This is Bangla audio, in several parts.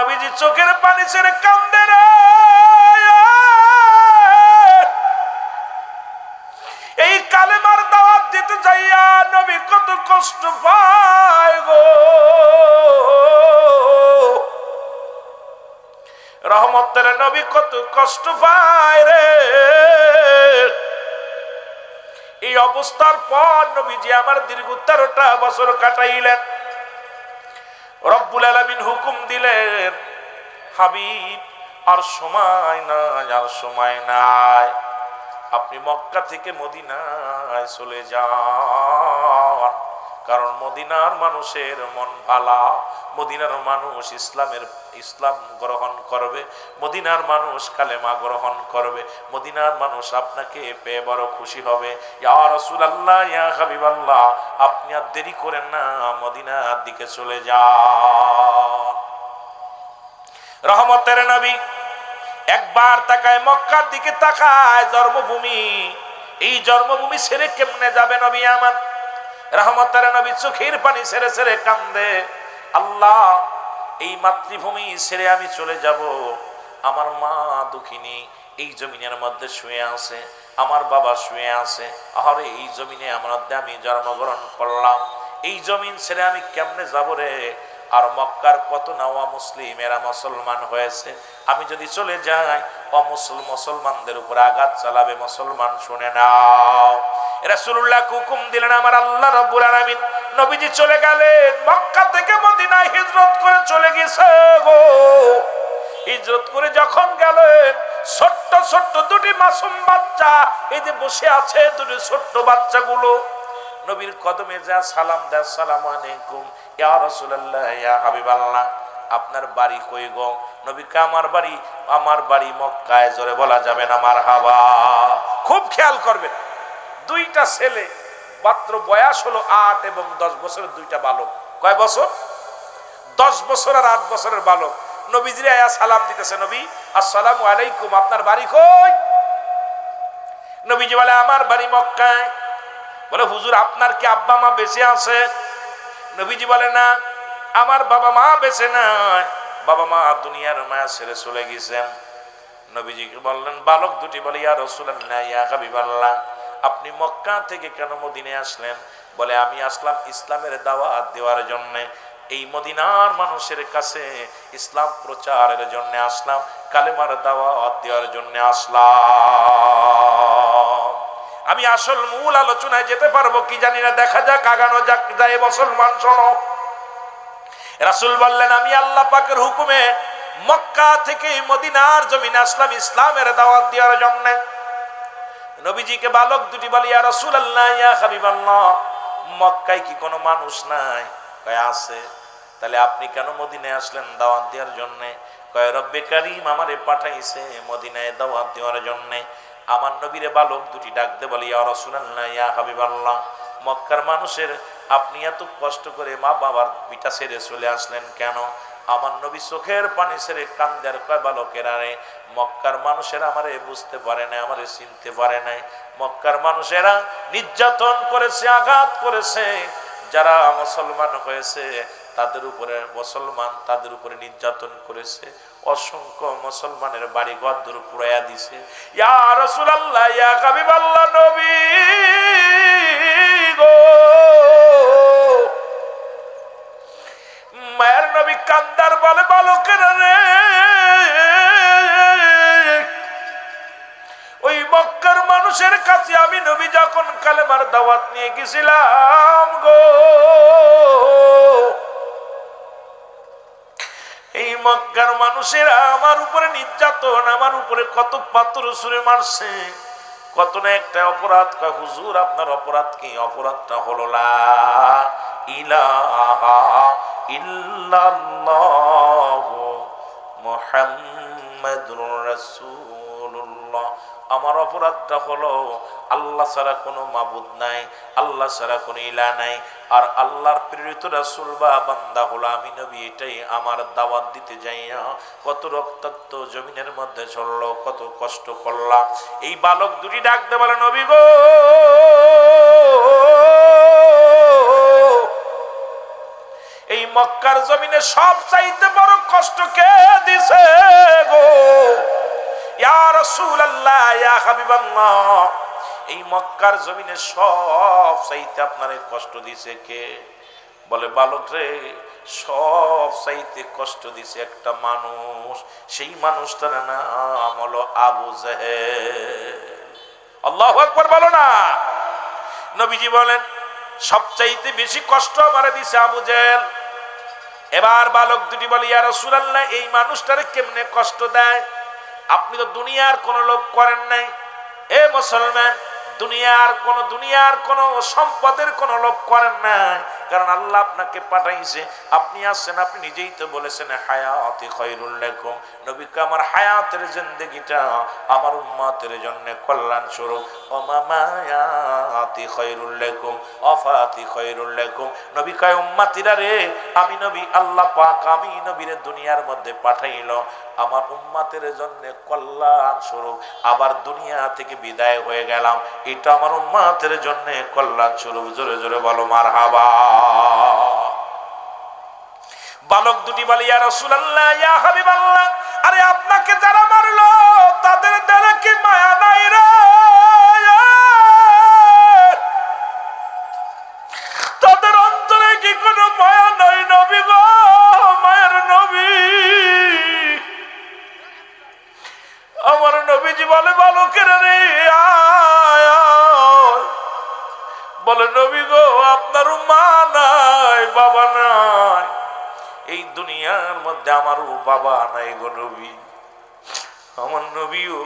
নবীজি চোখের পানি ছেড়ে কান্দে রে। এই কালেমার দাওয়াত দিতে যাইয়া নবী কত কষ্ট পায় গো। রহমতের নবী কত কষ্ট পায় রে। এই অবস্থার পর নবীজি আমার দীর্ঘ 13টা বছর কাটাইলেন। রব্বুল আলামিন হুকুম দিলেন, হাবিব আর সময় নাই, আর সময় নাই, আপনি মক্কা থেকে মদিনায় চলে যান। কারণ মদিনার মানুষের মন ভালা, মদিনার মানুষ ইসলাম গ্রহণ করবে, মদিনার মানুষ কালেমা গ্রহণ করবে, মদিনার মানুষ আপনাকে পেয়ে বড় খুশি হবে। ইয়া রাসূলুল্লাহ, ইয়া হাবিবাল্লাহ, আপনি আর দেরি করেন না, মদিনার দিকে চলে যান। রহমতের নবী একবার তাকায় মক্কার দিকে, তাকায় জন্মভূমি। এই জন্মভূমি ছেড়ে কেমনে যাবে নবী আমার? রহমতের নবী চোখের পানি ছেড়ে ছেড়ে কান্দে, আল্লাহ এই মাতৃভূমি ছেড়ে আমি চলে যাব। আমার মা দুঃখিনী এই জমিনের মধ্যে শুয়ে আছে, আমার বাবা শুয়ে আছে। আরে এই জমিনে আমার মধ্যে আমি জন্মগ্রহণ করলাম, এই জমিন ছেড়ে আমি কেমনে যাব রে? আর মক্কার কত না অমুসলিম, এরা মুসলমান হয়েছে। আমি যদি চলে যাই, মুসলমানদের উপর আঘাত চালাবে। মুসলমান শুনে নাও, রাসূলুল্লাহ হুকুম দিলেন, আমার আল্লাহ রাব্বুল আলামিন নবীজি চলে গেলেন, মক্কা থেকে মদিনায় হিজরত করে চলে গেছে গো। হিজরত করে যখন গেলেন, ছোট্ট ছোট্ট দুটি মাসুম বাচ্চা এই যে বসে আছে, দুটি ছোট্ট বাচ্চাগুলো নবীর কদমে যা সালাম দেয়, আসসালামু আলাইকুম ইয়া রাসূলুল্লাহ, ইয়া হাবিবাল্লাহ, আপনার বাড়ি কই গো? নবীকে আমার বাড়ি মক্কায়। জোরে বলা যাবে না মারহাবা? খুব খেয়াল করবেন, দুইটা ছেলে, মাত্র বয়স হলো 8 এবং 10 বছরের দুইটা বালক। কয় বছর? 10 বছর আর 8 বছরের বালক নবীজির আয়া সালাম দিতেছে, নবী আসসালামু আলাইকুম, আপনার বাড়ি কই? নবীজি বলে, আমার বাড়ি মক্কায়। বলে, হুজুর আপনার কি আব্বা মা বেঁচে আছে? নবীজি বলে, না, আমার বাবা মা বেঁচে নাই, বাবা মা দুনিয়ার মায়া ছেড়ে চলে গেছেন। নবীজি বললেন, বালক দুটি বলে, ইয়া রাসূলুল্লাহ, ইয়া হাবিবাল্লাহ, আপনি মক্কা থেকে কেন মদিনায় আসলেন? বলে, আমি আসলাম ইসলামের দাওয়াত দেওয়ার জন্য, এই মদিনার মানুষের কাছে ইসলাম প্রচারের জন্য আসলাম, কালেমার দাওয়াত দেওয়ার জন্য আসলাম। আমি আসল মূল আলোচনায় যেতে পারবো কি জানি না, দেখা যাক, আগানো যাক। যায় মুসলমান শোনো, রাসূল বললেন, আমি আল্লাহ পাকের হুকুমে মক্কা থেকে মদিনার জমিনে আসলাম ইসলামের দাওয়াত দেওয়ার জন্য। নবীজিকে বালক দুটি বলে, ইয়া রাসূলুল্লাহ, ইয়া হাবিবাল্লাহ, মক্কায় কি কোনো মানুষ নাই? কয় আছে। তাহলে আপনি কেন মদিনায় আসলেন দাওয়াত দেওয়ার জন্য? কয়, রব্বে কারীম আমারে পাঠাইছে মদিনায় দাওয়াত দেওয়ার জন্য। আমার নবীরে বালক দুটি ডাকতে বলে, ইয়া রাসূলুল্লাহ, ইয়া হাবিবাল্লাহ, মক্কার মানুষের আপনি এত কষ্ট করে মা বাবার পিতা ছেড়ে চলে আসলেন কেন? আমার নবী চোখের পানি ছেড়ে কান্দে আর কয়, বালকেরা রে, মক্কার মানুষেরা আমারে বুঝতে পারে না, আমারে চিনতে পারে নাই। মক্কার মানুষেরা নির্যাতন করেছে, আঘাত করেছে। যারা মুসলমান হয়েছে তাদের উপরে নির্যাতন করেছে। অসংখ্য মুসলমানের বাড়ি ঘর দূর পুরাইয়া দিছে। ইয়া রাসূলুল্লাহ, ইয়া হাবিবাল্লাহ, নবী গো, মায়ের নবী কান্দার বলে, বালকেরা রে, ওই মক্কার মানুষের কাছে আমি নবী যখন কালেমার দাওয়াত নিয়ে গেছিলাম গো, এই মক্কার মানুষেরা আমার উপরে নির্যাতন, আমার উপরে কত পাথর ছুঁড়ে মারছে, কত না একটা অপরাধ। কয়, হুজুর আপনার অপরাধ কি? অপরাধটা হলো লা ইলাহা ইল্লাল্লাহু মুহাম্মাদুর রাসূলুল্লাহ। আমার অপরাধটা হলো আল্লাহ ছাড়া কোনো মাবুদ নাই, আল্লাহ ছাড়া কোনো ইলাহ নাই, আর আল্লাহর প্রেরিত রাসূল বা বান্দা হলো আমি নবী। এটাই আমার দাওয়াত দিতে যাইয়া কত রক্তাক্ত জমিনের মধ্যে চললো, কত কষ্ট করলাম। এই বালক দুটি ডাকতে বলে, নবী গো, এই মক্কার জমিনে সব চাইতে বড় কষ্ট কে দিছে গো ইয়া রাসূলুল্লাহ ইয়া হাবিবাল্লাহ, এই মক্কার জমিনে সব চাইতে আপনারে কষ্ট দিছে কে? বলে বালক রে, সব চাইতে কষ্ট দিছে একটা মানুষ, সেই মানুষটার নাম হলো আবু জেহেল। আল্লাহু আকবার বলো না। নবীজি বলেন সবচাইতে বেশি কষ্ট আমারে দিছে আবু জেহেল। এবার বালক দুটি বলে ইয়া রাসূলুল্লাহ, এই মানুষটারে কেমনে কষ্ট দেয়? আপনি তো দুনিয়ার কোনো লোভ করেন নাই। এ মুসলমান, দুনিয়ার কোন সম্পদের কোনো লোভ করেন নাই, কারণ আল্লাহ আপনাকে পাঠাইছে, আপনি আসছেন, আপনি নিজেই তো বলেছেন হায়াতি খায়রুল লাকুম, নবীকে আমার হায়াতের জিন্দেগিটা আমার উম্মতের জন্য কল্যাণ স্বরূপ। ও মামায়াতি খায়রুল লাকুম ওয়াফাতি খায়রুল লাকুম, নবী কয় উম্মতিরা রে, আমি নবী আল্লাহ পাক আমি নবীরে দুনিয়ার মধ্যে পাঠাইলো আমার উম্মতের জন্য কল্যাণ স্বরূপ, আবার দুনিয়া থেকে বিদায় হয়ে গেলাম, এটা আমার উম্মতের জন্য কল্যাণ স্বরূপ। জোরে জোরে বলো মারহাবা। বালক দুটি বলে ইয়া রাসূলুল্লাহ ইয়া হাবিবাল্লাহ, আরে আপনাকে যারা মারলো তাদের দ্বারা কি মায়া নাই রে? তাদের অন্তরে কি কোনো মায়া নাই? নবী গো, মায়ের নবী। আমার নবীজি বলে বালকের রে আয়, বলে নবী গো, আপনার মা নাই, বাবা নাই, এই দুনিয়ার মধ্যে আমারও বাবা নাই গো নবী। আমার নবীও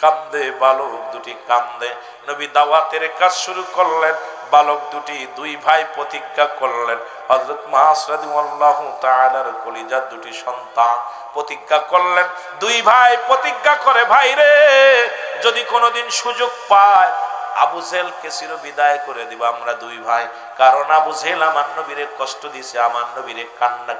কান্দে, বালক দুটি কান্দে। নবী দাওয়াতের কাজ শুরু করলেন। বালক দুটি দুই ভাই প্রতিজ্ঞা করলেন। হযরত মুআজ রাদিয়াল্লাহু তাআলার কলিজার দুটি সন্তান প্রতিজ্ঞা করলেন। দুই ভাই প্রতিজ্ঞা করে, ভাই রে, যদি কোনোদিন সুযোগ পায় আবু জেহেলকে চির বিদায় করে দিব আমরা দুই ভাই, কারণ আবু জেহেল আমার নবীরে কষ্ট দিছে, আমার নবীরে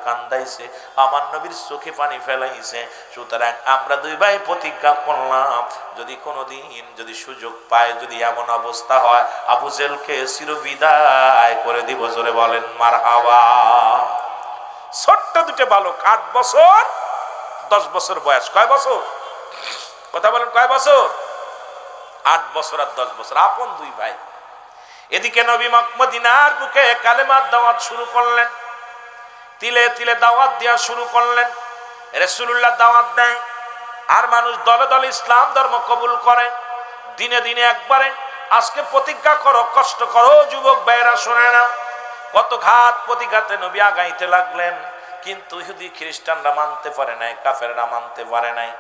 কান্দাইছে, আমার নবীর চোখে পানি ফেলাইছে। সুতরাং আমরা দুই ভাই প্রতিজ্ঞা করলাম, যদি কোনোদিন যদি সুযোগ পায়, যদি এমন অবস্থা হয়, আবু জেহেলকে চির বিদায় করে দিব। জোরে বলেন মারহাবা। ছোট্ট দুটো বালক, 8 বছর 10 বছর বয়স। কয় বছর? কথা বলেন, কয় বছর? 8 বছর আর 10 বছর, আপন দুই ভাই। এদিকে নবী মদিনার বুকে কালেমার দাওয়াত শুরু করলেন, তিলে তিলে দাওয়াত দেওয়া শুরু করলেন। রাসূলুল্লাহ দাওয়াত দেয়, আর মানুষ দলে দলে ইসলাম ধর্ম কবুল করে। দিনে দিনে একবারে আজকে প্রতিজ্ঞা করো, কষ্ট করো যুবক ভাইরা, শুনে না। কত ঘাত প্রতিঘাতে নবী আগাইতে লাগলেন, কিন্তু ইহুদি খ্রিস্টানরা মানতে পারে নাই, কাফেররা মানতে পারে নাই।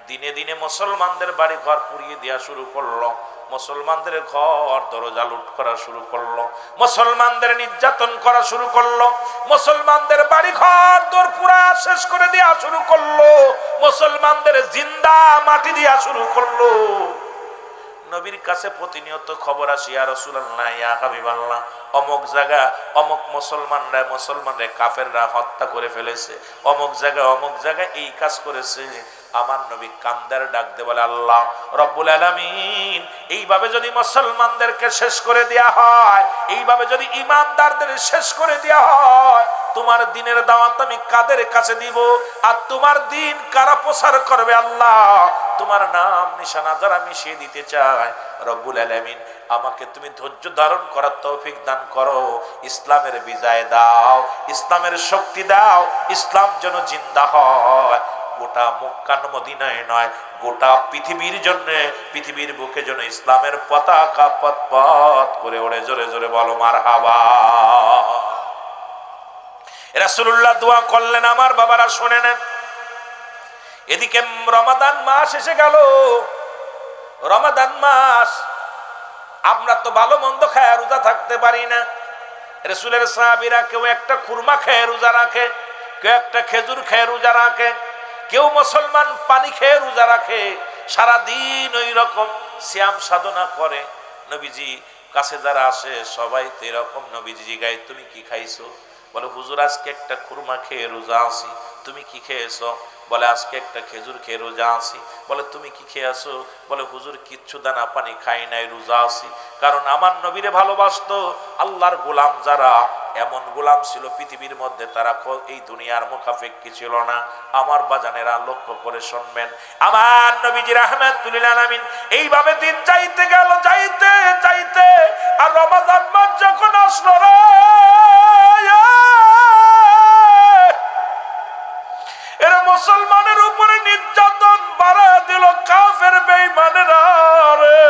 দিনে দিনে মুসলমানদের বাড়ি ঘর পুড়িয়ে দেওয়া শুরু করলো, মুসলমানদের ঘর দরজা লুট করা শুরু করলো, মুসলমানদের নির্যাতন করা শুরু করলো, মুসলমানদের বাড়ি ঘর দর পুরা শেষ করে দেওয়া শুরু করলো, মুসলমানদের জিন্দা মাটি দেওয়া শুরু করলো। নবীর কাছে প্রতিনিয়ত খবর আসে, ইয়া রাসূলুল্লাহ ইয়া হাবিবাল্লাহ, অমুক জায়গা অমুক মুসলমানরা কাফেররা হত্যা করে ফেলেছে, অমুক জায়গায় এই কাজ করেছে। আমার নবী কান্দার ডাক দে বলে, আল্লাহ রব্বুল আলামিন, এইভাবে যদি মুসলমানদেরকে শেষ করে দেয়া হয়, এইভাবে যদি ঈমানদারদের শেষ করে দেয়া হয়, তোমার দ্বীনের দাওয়াত আমি কাদের কাছে দিব? আর তোমার দ্বীন কারা প্রচার করবে? আল্লাহ, তোমার নাম নিশানা যারা মিশিয়ে দিতে চায়, রব্বুল আলামিন আমাকে তুমি ধৈর্য ধারণ করার তৌফিক দান করো, ইসলামের বিজয় দাও, ইসলামের শক্তি দাও, ইসলাম যেন জিন্দা হয়। গোটা মক্কা মদিনায় নয়, গোটা পৃথিবীর জন্য, পৃথিবীর বুকে যেন ইসলামের পতাকা পথ পথ করে ওড়ে। জোরে জোরে বলো মারহাবা। রাসূলুল্লাহ দোয়া করলেন, আমার বাবারা শুনে নেন। এদিকে রমাদান মাস এসে গেল। রমাদান মাস, আমরা তো ভালো মন্দ খায় রোজা থাকতে পারি না। রাসূলের সাহাবীরা কেউ একটা খুরমা খেয়ে রোজা রাখে, কেউ একটা খেজুর খেয়ে রোজা রাখে, কেউ মুসলমান পানি খেয়ে রোজা রাখে। সারাদিন ওই রকম সিয়াম সাধনা করে। নবীজি কাছে যারা আসে সবাই তো এরকম। নবীজি জিগায়, তুমি কি খাইছো? বলে হুজুর আজকে একটা খুরমা খেয়ে রোজা আছি। তুমি কি খেয়েছো? বলে আজকে একটা খেজুর খেয়ে রোজা আছি। বলে তুমি কি খেয়ে আসো? বলে হুজুর কিচ্ছু দানা পানি খাই নাই, রোজা আছি। কারণ আমার নবীরে ভালোবাসতো। আল্লাহর গোলাম যারা, এমন গোলাম ছিল পৃথিবীর মধ্যে, তারা এই দুনিয়ার মুখাপেক্ষী ছিল না। আমার বাজানেরা লক্ষ্য করে শুনবেন, আমার নবীজি রাহমাতুল লিল আলামিন এইভাবে দিন যাইতে গেল, যাইতে যাইতে আর রমজান মাস যখন আসলো রে, এরা মুসলমানের উপরে নির্যাতন বাড়া দিল কাফের বেঈমানেরা রে।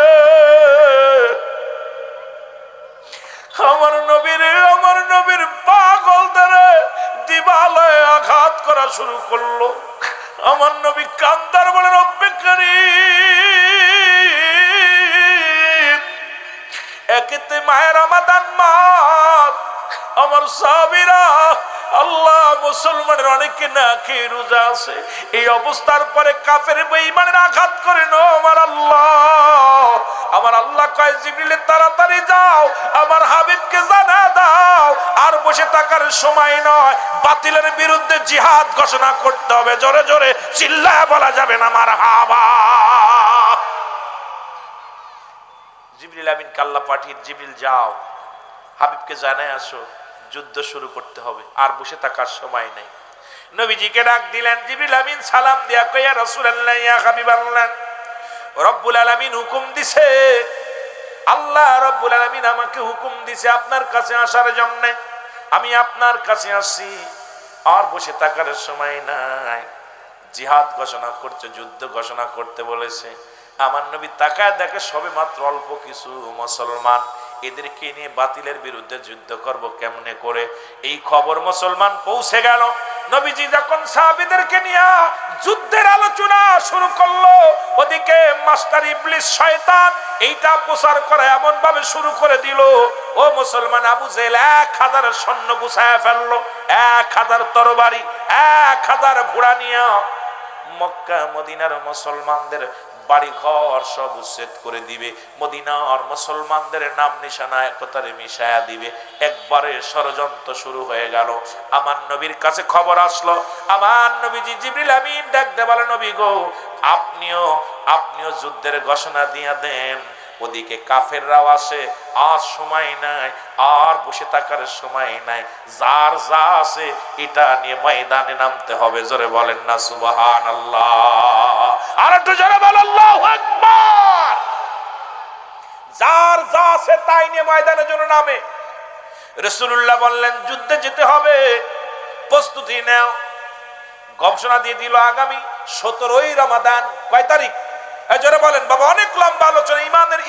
আমার নবীর পাগলদের দিবালয়ে আঘাত করা শুরু করলো। আমার নবী কান্দার বলে রব্বে কারীম, একেতে মায়ের রমাদান মাস, আমার সাহাবীরা আল্লাহ মুসলমানের অনেকে না খেয়ে রোজা আছে, এই অবস্থার পরে কাফের বেঈমানের আঘাত করে না আমার আল্লাহ কয় জিবরিল তাড়াতাড়ি যাও, আমার হাবিবকে জানা দাও আর বসে থাকার সময় নয়, বাতিলের বিরুদ্ধে জিহাদ ঘোষণা করতে হবে। জোরে জোরে চিল্লায় বলা যাবে না মারহাবা। জিবরিল আমিনকে আল্লাহ পাঠিয়ে, জিবরিল যাও হাবিবকে জানায় আসো, যুদ্ধ শুরু করতে হবে, আর বসে থাকার সময় নেই। নবীজিকে ডাক দিলেন। জিবরিল আমিন সালাম দিয়া কইয়া রাসূলুল্লাহ ইয়া হাবিবাল্লাহ, রব্বুল আলামিন হুকুম দিছে, আল্লাহ রব্বুল আলামিন আমাকে হুকুম দিছে আপনার কাছে আসার জন্য। আমি আপনার কাছে আসছি, আর বসে থাকার সময় নাই। জিহাদ ঘোষণা করছে, যুদ্ধ ঘোষণা করতে বলেছে। আমার নবী তাকায় দেখে সবে মাত্র অল্প কিছু মুসলমান, এদেরকে নিয়ে বাতিলের বিরুদ্ধে যুদ্ধ করব কেমনে করে? এই খবর মুসলমান পৌঁছে গেল। নবীজি যখন সাহাবীদেরকে নিয়ে যুদ্ধের আলোচনা শুরু করলো, ওদিকে মাস্টার ইবলিস শয়তান এইটা প্রচার করা এমন ভাবে শুরু করে দিল, ও মুসলমান, আবু জেহেল 1000 সৈন্য গুছায় ফেললো, 1000 তরবারি, 1000 ঘোড়া নিয়ে মক্কা মদিনার মুসলমানদের বাড়ি ঘর সব উচ্ছেদ করে দিবে, মদিনার মুসলমানদের নাম নিশানা একতারে মিশায়া দিবে। একবারে ষড়যন্ত্র শুরু হয়ে গেল। আমার নবীর কাছে খবর আসলো। আমার নবীজি জিবরিল আমিন ডাকতে বলে, নবী গো, আপনিও যুদ্ধের ঘোষণা দিয়া দেন। ওদিকে কাফেররাও আসে, আর সময় নাই, আর বসে থাকার সময় নাই, যার যা আছে এটা নিয়ে ময়দানে নামতে হবে। জোরে বলেন না সুবহানাল্লাহ। আর একটু জোরে বল আল্লাহু আকবার। যার যা আছে তাই নিয়ে ময়দানের জন্য নামে। রাসূলুল্লাহ বললেন, যুদ্ধে যেতে হবে, প্রস্তুতি নাও। ঘোষণা দিয়ে দিল আগামী 17ই রমাদান। কয় তারিখ? জোরে বলেন বাবা। অনেক লম্বা আলোচনা,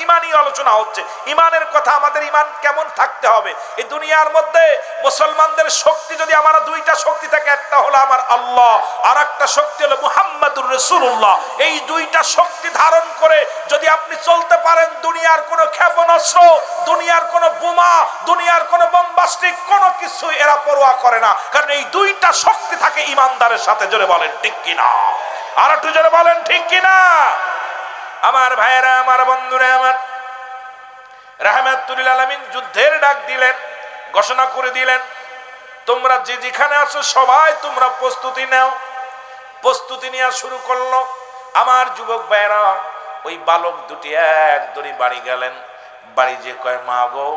ইমানি আলোচনা হচ্ছে। ইমানের কথা, আমাদের ইমান কেমন থাকতে হবে। এই দুনিয়ার মধ্যে মুসলমানদের শক্তি যদি আমার দুইটা শক্তি থাকে, একটা হলো আমার আল্লাহ, আর একটা শক্তি হলো মুহাম্মাদুর রাসূলুল্লাহ। এই দুইটা শক্তি ধারণ করে যদি আপনি চলতে পারেন, দুনিয়ার কোনো ক্ষেপণাস্ত্র, দুনিয়ার কোনো বোমা, দুনিয়ার কোনো বোমবাস্টিক কোনো কিছু এরা পরোয়া করে না, কারণ এই দুইটা শক্তি থাকে ইমানদারের সাথে। জোরে বলেন ঠিক কিনা? আর একটু জোরে বলেন ঠিক কিনা? আমার ভাইয়েরা, আমার বন্ধুরা, আমার রাহমাতুল লিল আলামিন যুদ্ধের ডাক দিলেন, ঘোষণা করে দিলেন, তোমরা যে যেখানে আছো সবাই তোমরা প্রস্তুতি নাও। প্রস্তুতি নেওয়া শুরু করলো। আমার যুবক ভাইয়েরা, ওই বালক দুটি এক দড়ি বাড়ি গেলেন। বাড়ি যে কয়, মা গো,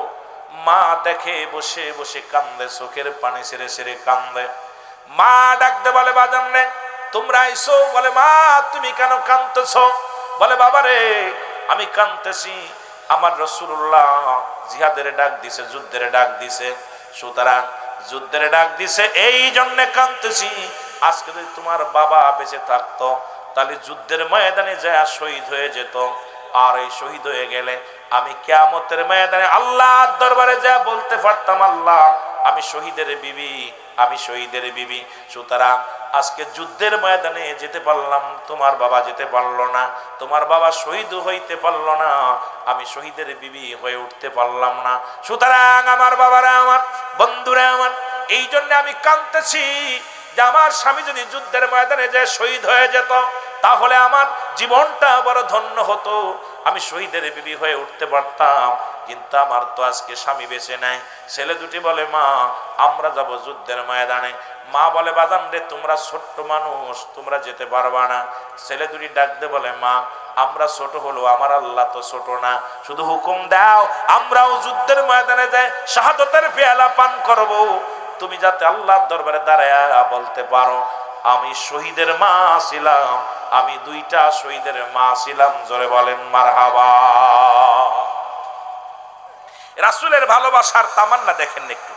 মা দেখে বসে বসে কান্দে, চোখের পানি ছেড়ে ছেড়ে কান্দে। মা ডাকতে বলে, বাজান রে তোমরা আইসো। বলে, মা তুমি কেন কাঁদতেছো? বলে, বাবা রে আমি কাঁদতেছি, আমার রাসূলুল্লাহ জিহাদের ডাক দিছে, যুদ্ধের ডাক দিছে, সুতরাং যুদ্ধের ডাক দিছে, এই জন্য কাঁদতেছি। আজকে যদি তোমার বাবা বেঁচে থাকতো, তাহলে যুদ্ধের ময়দানে যায় শহীদ হয়ে যেত, আর এই শহীদ হয়ে গেলে আমি কিয়ামতের ময়দানে আল্লাহর দরবারে যা বলতে পারতাম, আল্লাহ আমি শহীদের বিবি, আমি শহীদের বিবি। সুতরাং আজকে যুদ্ধের ময়দানে যেতে পারলাম, তোমার বাবা যেতে পারলো না, তোমার বাবা শহীদ হইতে পারলো না, আমি শহীদের বিবি হয়ে উঠতে পারলাম না। সুতরাং আমার বাবারা, আমার বন্ধুরা, আমার এই জন্য আমি কাঁদতেছি যে আমার স্বামী যদি যুদ্ধের ময়দানে যে শহীদ হয়ে যেত, তাহলে আমার জীবনটা বড় ধন্য হতো, আমি শহীদের বিবি হয়ে উঠতে পারতাম। কিন্তু আমার তো আজকে স্বামী বেঁচে নাই। ছেলে দুটি বলে মা আমরা যাব যুদ্ধের ময়দানে। মা বলে বাজান রে তোমরা ছোট্ট মানুষ, তোমরা যেতে পারবা না। ছেলে দুটি ডাকতে বলে মা আমরা ছোট হলো, আমার আল্লাহ তো ছোট না, শুধু হুকুম দাও আমরাও যুদ্ধের ময়দানে যাই শাহাদাতের পেয়ালা পান করব। তুমি যাতে আল্লাহর দরবারে দাঁড়ায়া বলতে পারো আমি শহীদের মা ছিলাম, আমি দুইটা শহীদের মা ছিলাম। জোরে বলেন মারহাবা। রাসূলের ভালোবাসার তামান্না দেখেন একটু।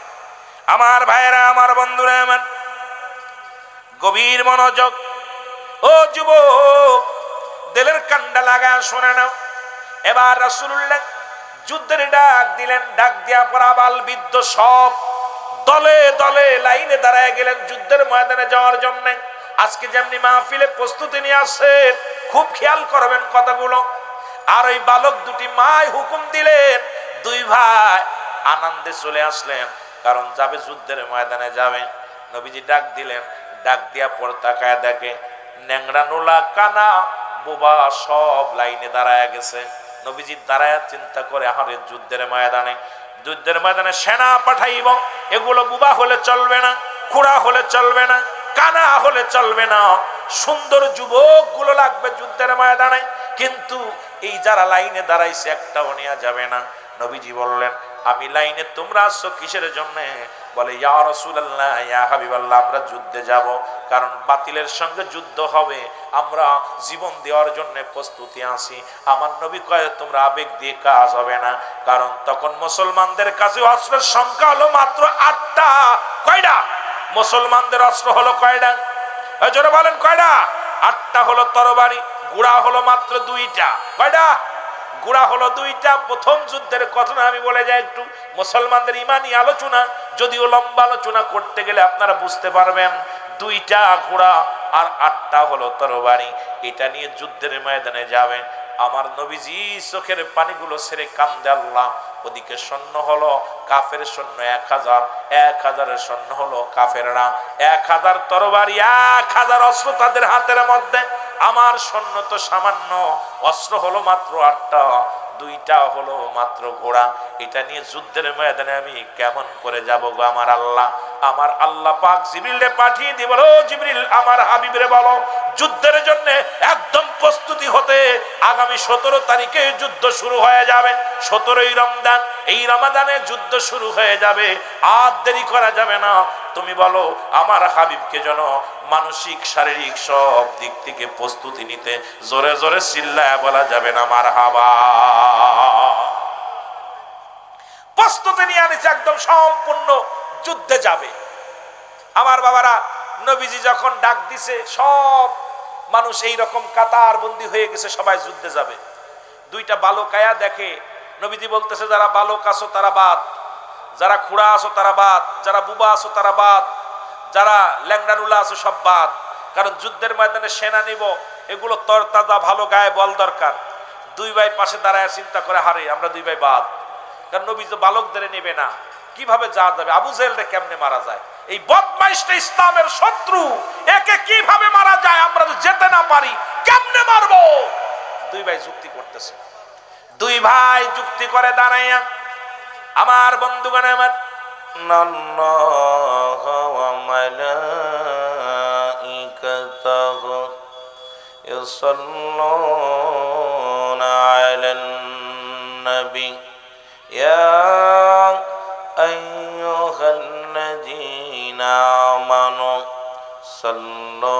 আমার ভাইয়েরা, আমার বন্ধুরা, আমার গভীর মনোযোগ। ও যুবক, দিলের কান্ডা লাগা শুনে নাও। এবার রাসূলুল্লাহ যুদ্ধের ডাক দিলেন। ডাক দিয়া পর আবাল বৃদ্ধ সব দলে দলে লাইনে দাঁড়ায় গেলেন যুদ্ধের ময়দানে যাওয়ার জন্য। আজকে যেমনি মাহফিলে প্রস্তুতি নিয়ে আসেন, খুব খেয়াল করবেন কথাগুলো। আর ওই বালক দুটি মায় হুকুম দিলেন, দুই ভাই আনন্দে চলে আসলেন, কারণ যাবে যুদ্ধের ময়দানে যাবে। নবীজি ডাক দিলেন, ডাক দিয়া পর তাকায় দেখে ন্যাংরা নোলা কানা বোবা সব লাইনে দাঁড়ায় গেছে। নবীজি দাঁড়ায় চিন্তা করে আহারে যুদ্ধের ময়দানে সেনা পাঠাইব, এগুলো বুবা হলে চলবে না, খুড়া হলে চলবে না, কানা হলে চলবে না, সুন্দর যুবক গুলো লাগবে যুদ্ধের ময়দানে। কিন্তু এই যারা লাইনে দাঁড়াইছে একটাও নেওয়া যাবে না। নবীজি বললেন আমি লাইনে, তোমরা আসছো কিসের জন্য? বলে ইয়া রাসূলুল্লাহ, ইয়া হাবিবাল্লাহ, আমরা যুদ্ধে যাব, কারণ বাতিলের সঙ্গে যুদ্ধ হবে, আমরা জীবন দেওয়ার জন্য প্রস্তুতি আছি। আমার নবী কয় তোমরা আবেগ দিয়ে কাজ হবে না, কারণ তখন মুসলমানদের কাছে অস্ত্রের সংখ্যা হলো মাত্র 8টা। কয়টা? মুসলমানদের অস্ত্র হলো কয়টা? জোরে বলেন কয়টা? 8টা হলো তরবারি, গুড়া হলো মাত্র 2টা। কয়টা? গুড়া হলো 2টা। প্রথম যুদ্ধের ঘটনা আমি বলে যাই একটু, মুসলমানদের ইমানি আলোচনা, যদিও লম্বা আলোচনা করতে গেলে আপনারা বুঝতে পারবেন। 2টা ঘোড়া আর 8টা হলো তরবারি, এটা নিয়ে যুদ্ধের ময়দানে যাবে। আমার নবীজি চোখের পানিগুলো ছেড়ে কান্দে আল্লাহ। ওদিকে সৈন্য হলো কাফের সৈন্য 1000, 1000-এর সৈন্য হলো কাফেররা 1000, তরবারি 1000 অস্ত্র তাদের হাতের মধ্যে। আমার সৈন্য তো সামান্য, অস্ত্র হলো মাত্র 8টা, 2টা হলো মাত্র ঘোড়া। এটা নিয়ে যুদ্ধের ময়দানে আমি কেমন করে যাব গো আমার আল্লাহ? আমার আল্লাহ পাক জিবরিলকে পাঠিয়ে দিয়ে বলো, জিবরিল আমার হাবিবরে বলো যুদ্ধের জন্য একদম প্রস্তুতি হতে। আগামী 17 তারিখে যুদ্ধ শুরু হয়ে যাবে, 17ই রমজান। এই রমাদানে যুদ্ধ শুরু হয়ে যাবে, আর দেরি করা যাবে না। তুমি বলো আমার হাবিবকে যেন মানসিক শারীরিক সব দিক থেকে প্রস্তুতি নিতে। জোরে জোরে চিল্লায় বলা যাবে না মারহাবা। প্রস্তুতি নিয়ে আনিছে, একদম সম্পূর্ণ যুদ্ধে যাবে। আমার বাবারা, নবীজি যখন ডাক দিছে সব মানুষ এই রকম কাতার বন্দী হয়ে গেছে, সবাই যুদ্ধে যাবে। 2টা বালক আয়া দেখে, নবীজি বলতেছে যারা বালক আছো তারা বাদ, যারা খুড়া আছো তারা বাদ, যারা বুবা আছো তারা বাদ, যারা ল্যাংড়ানুলা আছো সব বাদ। কারণ যুদ্ধের ময়দানে সেনা নিব, এগুলো তরতাজা ভালো গায়ে বল দরকার। 2 ভাই পাশে দাঁড়ায় চিন্তা করে হারে আমরা 2 ভাই বাদ, কারণ নবী তো বালকদের নেবে না। কিভাবে যাওয়া যাবে? আবু জেহেলকে কেমনে মারা যায়? এই বদমাইশটা ইসলামের শত্রু, একে কিভাবে মারা যায়? আমরা তো যেতে না পারি, কেমনে মারবো? 2 ভাই যুক্তি করতেছে। 2 ভাই যুক্তি করে দাঁড়াইয়া আমার বন্ধুগণ, আমার আল্লাহু ওয়া মালাইকাতুহু ইউসাল্লুনা আলান নবী ইয়া আইয়ুহাল্লাযীনা আমানু সাল্লু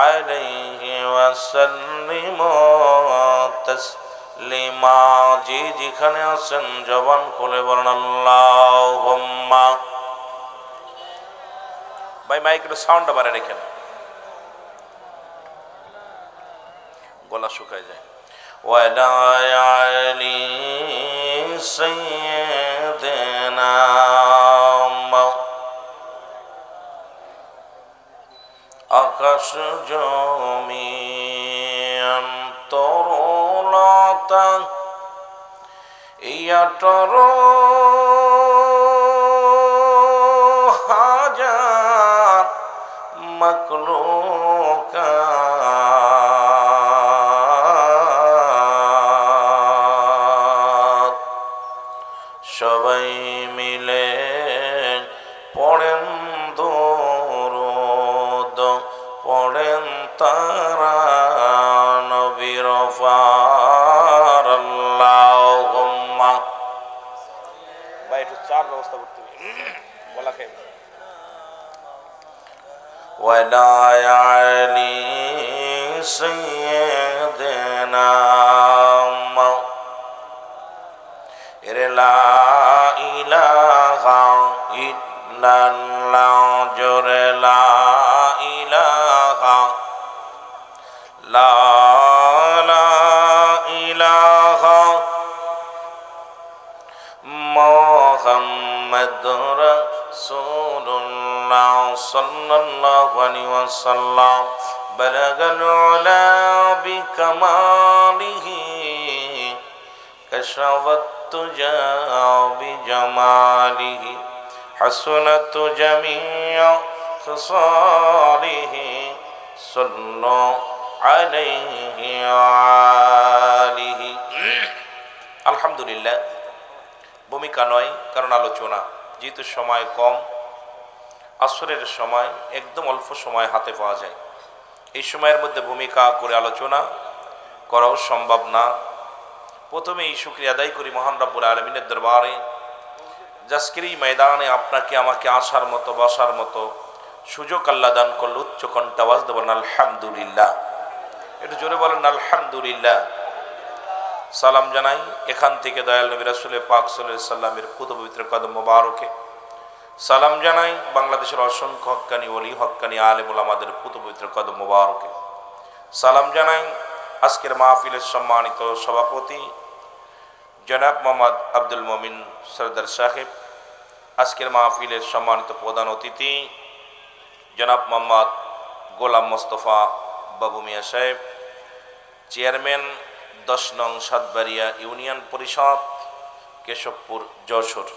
আলাইহি ওয়া সাল্লিমু তাসলিমা। জি যেখানে আছেন জবান খুলে বলেন আল্লাহুম্মা। ভাই মাইকের সাউন্ডটা বাড়ায় রেখেন, গলা শুকায় যায়। ওয়ালা আলি সাইয়্যিদিনা আকাশ জমিন তরুলতা ইয়াটর হাজার মাকলুকাত করেন তারা নবীর পার আল্লাহুম্মা। ভাই একটু চার ব্যবস্থা করতে বলা খাই ওয়ালা আলী সাইয়্যিদিনা লা ইলাহা ইল্লাল্লাহ জোরে লা ইলাহা লা ইলাহা মুহাম্মাদুর রাসূলুল্লাহ সাল্লাল্লাহু আলাইহি ওয়াসাল্লাম বালাগাল উলা বিকামালিহি কাশাফাত তুজা বিজামালিহি হাসনাত জামিউ খিসালিহি সাল্লাল্লাহু আলাইহি ওয়া আলিহি। আলহামদুলিল্লাহ, ভূমিকা নয় কারণ আলোচনা, যেহেতু সময় কম, আসরের সময় একদম অল্প সময় হাতে পাওয়া যায়, এই সময়ের মধ্যে ভূমিকা করে আলোচনা করাও সম্ভব না। প্রথমে এই শুকরিয়া আদায় করি মহান রব্বুল আলামিনের দরবারে, আজকের এই ময়দানে আপনাকে আমাকে আসার মতো বসার মতো সুযোগ আল্লাহ দান করল। উচ্চ কণ্ঠে আওয়াজ দেবেন আলহামদুলিল্লাহ, একটু জোরে বলেন আলহামদুলিল্লাহ। সালাম জানাই এখান থেকে দয়াল নবী রাসূল পাক সাল্লাল্লাহু আলাইহি সাল্লামের পুত পবিত্র কদম মোবারকে। সালাম জানাই বাংলাদেশের অসংখ্য হক্কানি ওলি হক্কানি আলেম ওলামাদের পুত পবিত্র কদম মোবারকে। সালাম জানাই আজকের মাহফিলের সম্মানিত সভাপতি জনাব মোহাম্মদ আব্দুল মমিন সরদার সাহেব, আজকের মাহফিলের সম্মানিত প্রধান অতিথি জনাব মোহাম্মদ গোলাম মোস্তফা বাবু মিয়া সাহেব, চেয়ারম্যান 10 নং সাতবাড়িয়া ইউনিয়ন পরিষদ কেশবপুর যশোর,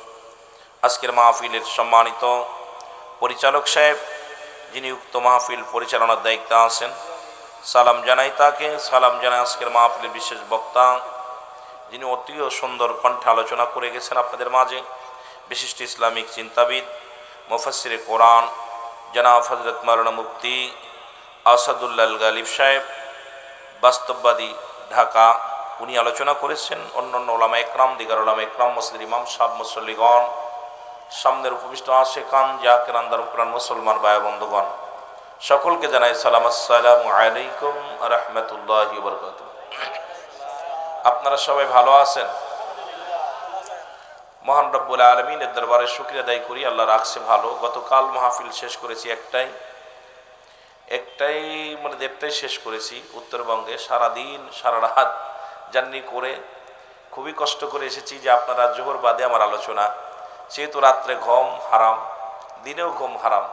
আজকের মাহফিলের সম্মানিত পরিচালক সাহেব যিনি উক্ত মাহফিল পরিচালনার দায়িত্বে আছেন, সালাম জানাই তাকে। সালাম জানাই আজকের মাহফিলের বিশেষ বক্তা যিনি অতি সুন্দর কণ্ঠে আলোচনা করে গেছেন আপনাদের মাঝে, বিশিষ্ট ইসলামিক চিন্তাবিদ মুফাসসিরে কোরআন জনাব হযরত মাওলানা মুফতি আসাদুল্লাহ গালিব সাহেব, বাস্তববাদী ঢাকা, উনি আলোচনা করেছেন। অন্যান্য ওলামা একরাম, দিগার ওলামা একরাম, মসজিদের ইমাম সাহেব, মুসল্লিগণ, সামনের উপবিষ্ট আশিকান জাকিরান দারুকুরান মুসলমান ভাই বন্ধুগণ, সকলকে জানাই সালাম, আসসালামু আলাইকুম ওয়া রাহমাতুল্লাহি ওয়া বারাকাতুহু। আপনারা সবাই ভালো আছেন? মহান রব্বুল আলামিনের দরবারে শুকরিয়া আদায় করি, আল্লাহ রাখছে ভালো। গতকাল মাহফিল শেষ করেছি একটাই মানে দেবটাই শেষ করেছি উত্তরবঙ্গে। সারাদিন সারা রাত জার্নি করে খুবই কষ্ট করে এসেছি যে আপনারা জোহর বাদে আমার আলোচনা, যেহেতু রাত্রে ঘুম হারাম, দিনেও ঘুম হারাম,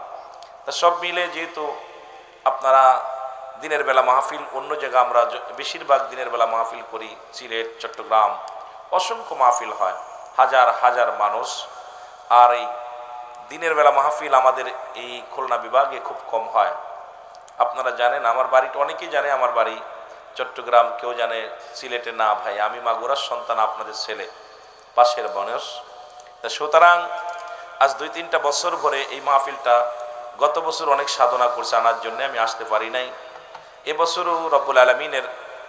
তা সব মিলে যেহেতু আপনারা দিনের বেলা মাহফিল, অন্য জায়গা আমরা বেশিরভাগ দিনের বেলা মাহফিল করি, সিলেট চট্টগ্রাম অসংখ্য মাহফিল হয়, হাজার হাজার মানুষ, আর এই দিনের বেলা মাহফিল আমাদের এই খুলনা বিভাগে খুব কম হয়। আপনারা জানেন আমার বাড়িটা, অনেকেই জানে আমার বাড়ি চট্টগ্রাম, কেউ জানে সিলেটে না। ভাই আমি মাগুরার সন্তান, আপনাদের ছেলে, পাশের বয়স। তা সুতরাং আজ 2-3টা বছর ভরে এই মাহফিলটা, গত বছর অনেক সাধনা করছে আনার জন্য, আমি আসতে পারি নাই। এবছরও রব্বুল আলামিনের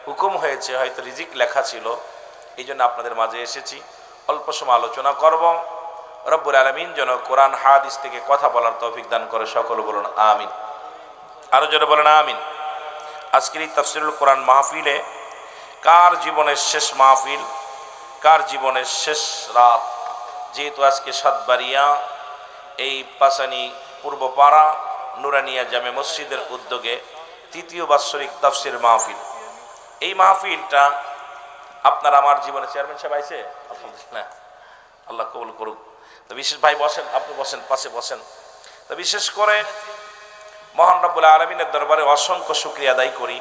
হুকুম হয়েছে, হয়তো রিজিক লেখা ছিল, এই জন্য আপনাদের মাঝে এসেছি। অল্প সময় আলোচনা করব। রব্বুল আলামিন যেন কোরআন হাদিস থেকে কথা বলার তৌফিক দান করে, সকল বলুন আমিন। আরো জোরে বলেন আমিন। আজকের এই তাফসীরুল কোরআন মাহফিলে কার জীবনের শেষ মাহফিল, কার জীবনের শেষ রাত, যেহেতু আজকে সাতবাড়িয়া এই পাসানি পূর্বপাড়া নুরানিয়া জামে মসজিদের উদ্যোগে 3য় বাৎসরিক তাফসীর মাহফিল। এই মাহফিলটা আপনার আমার জীবনে, চেয়ারম্যান সাহেব আইছে, আলহামদুলিল্লাহ, আল্লাহ কবুল করুক। তো বিশেষ ভাই বসেন, আপনি বসেন, পাশে বসেন। তো বিশেষ করে মহান রব্বুল আলামিনের দরবারে অসংখ্য শুকরিয়া আদায় করি,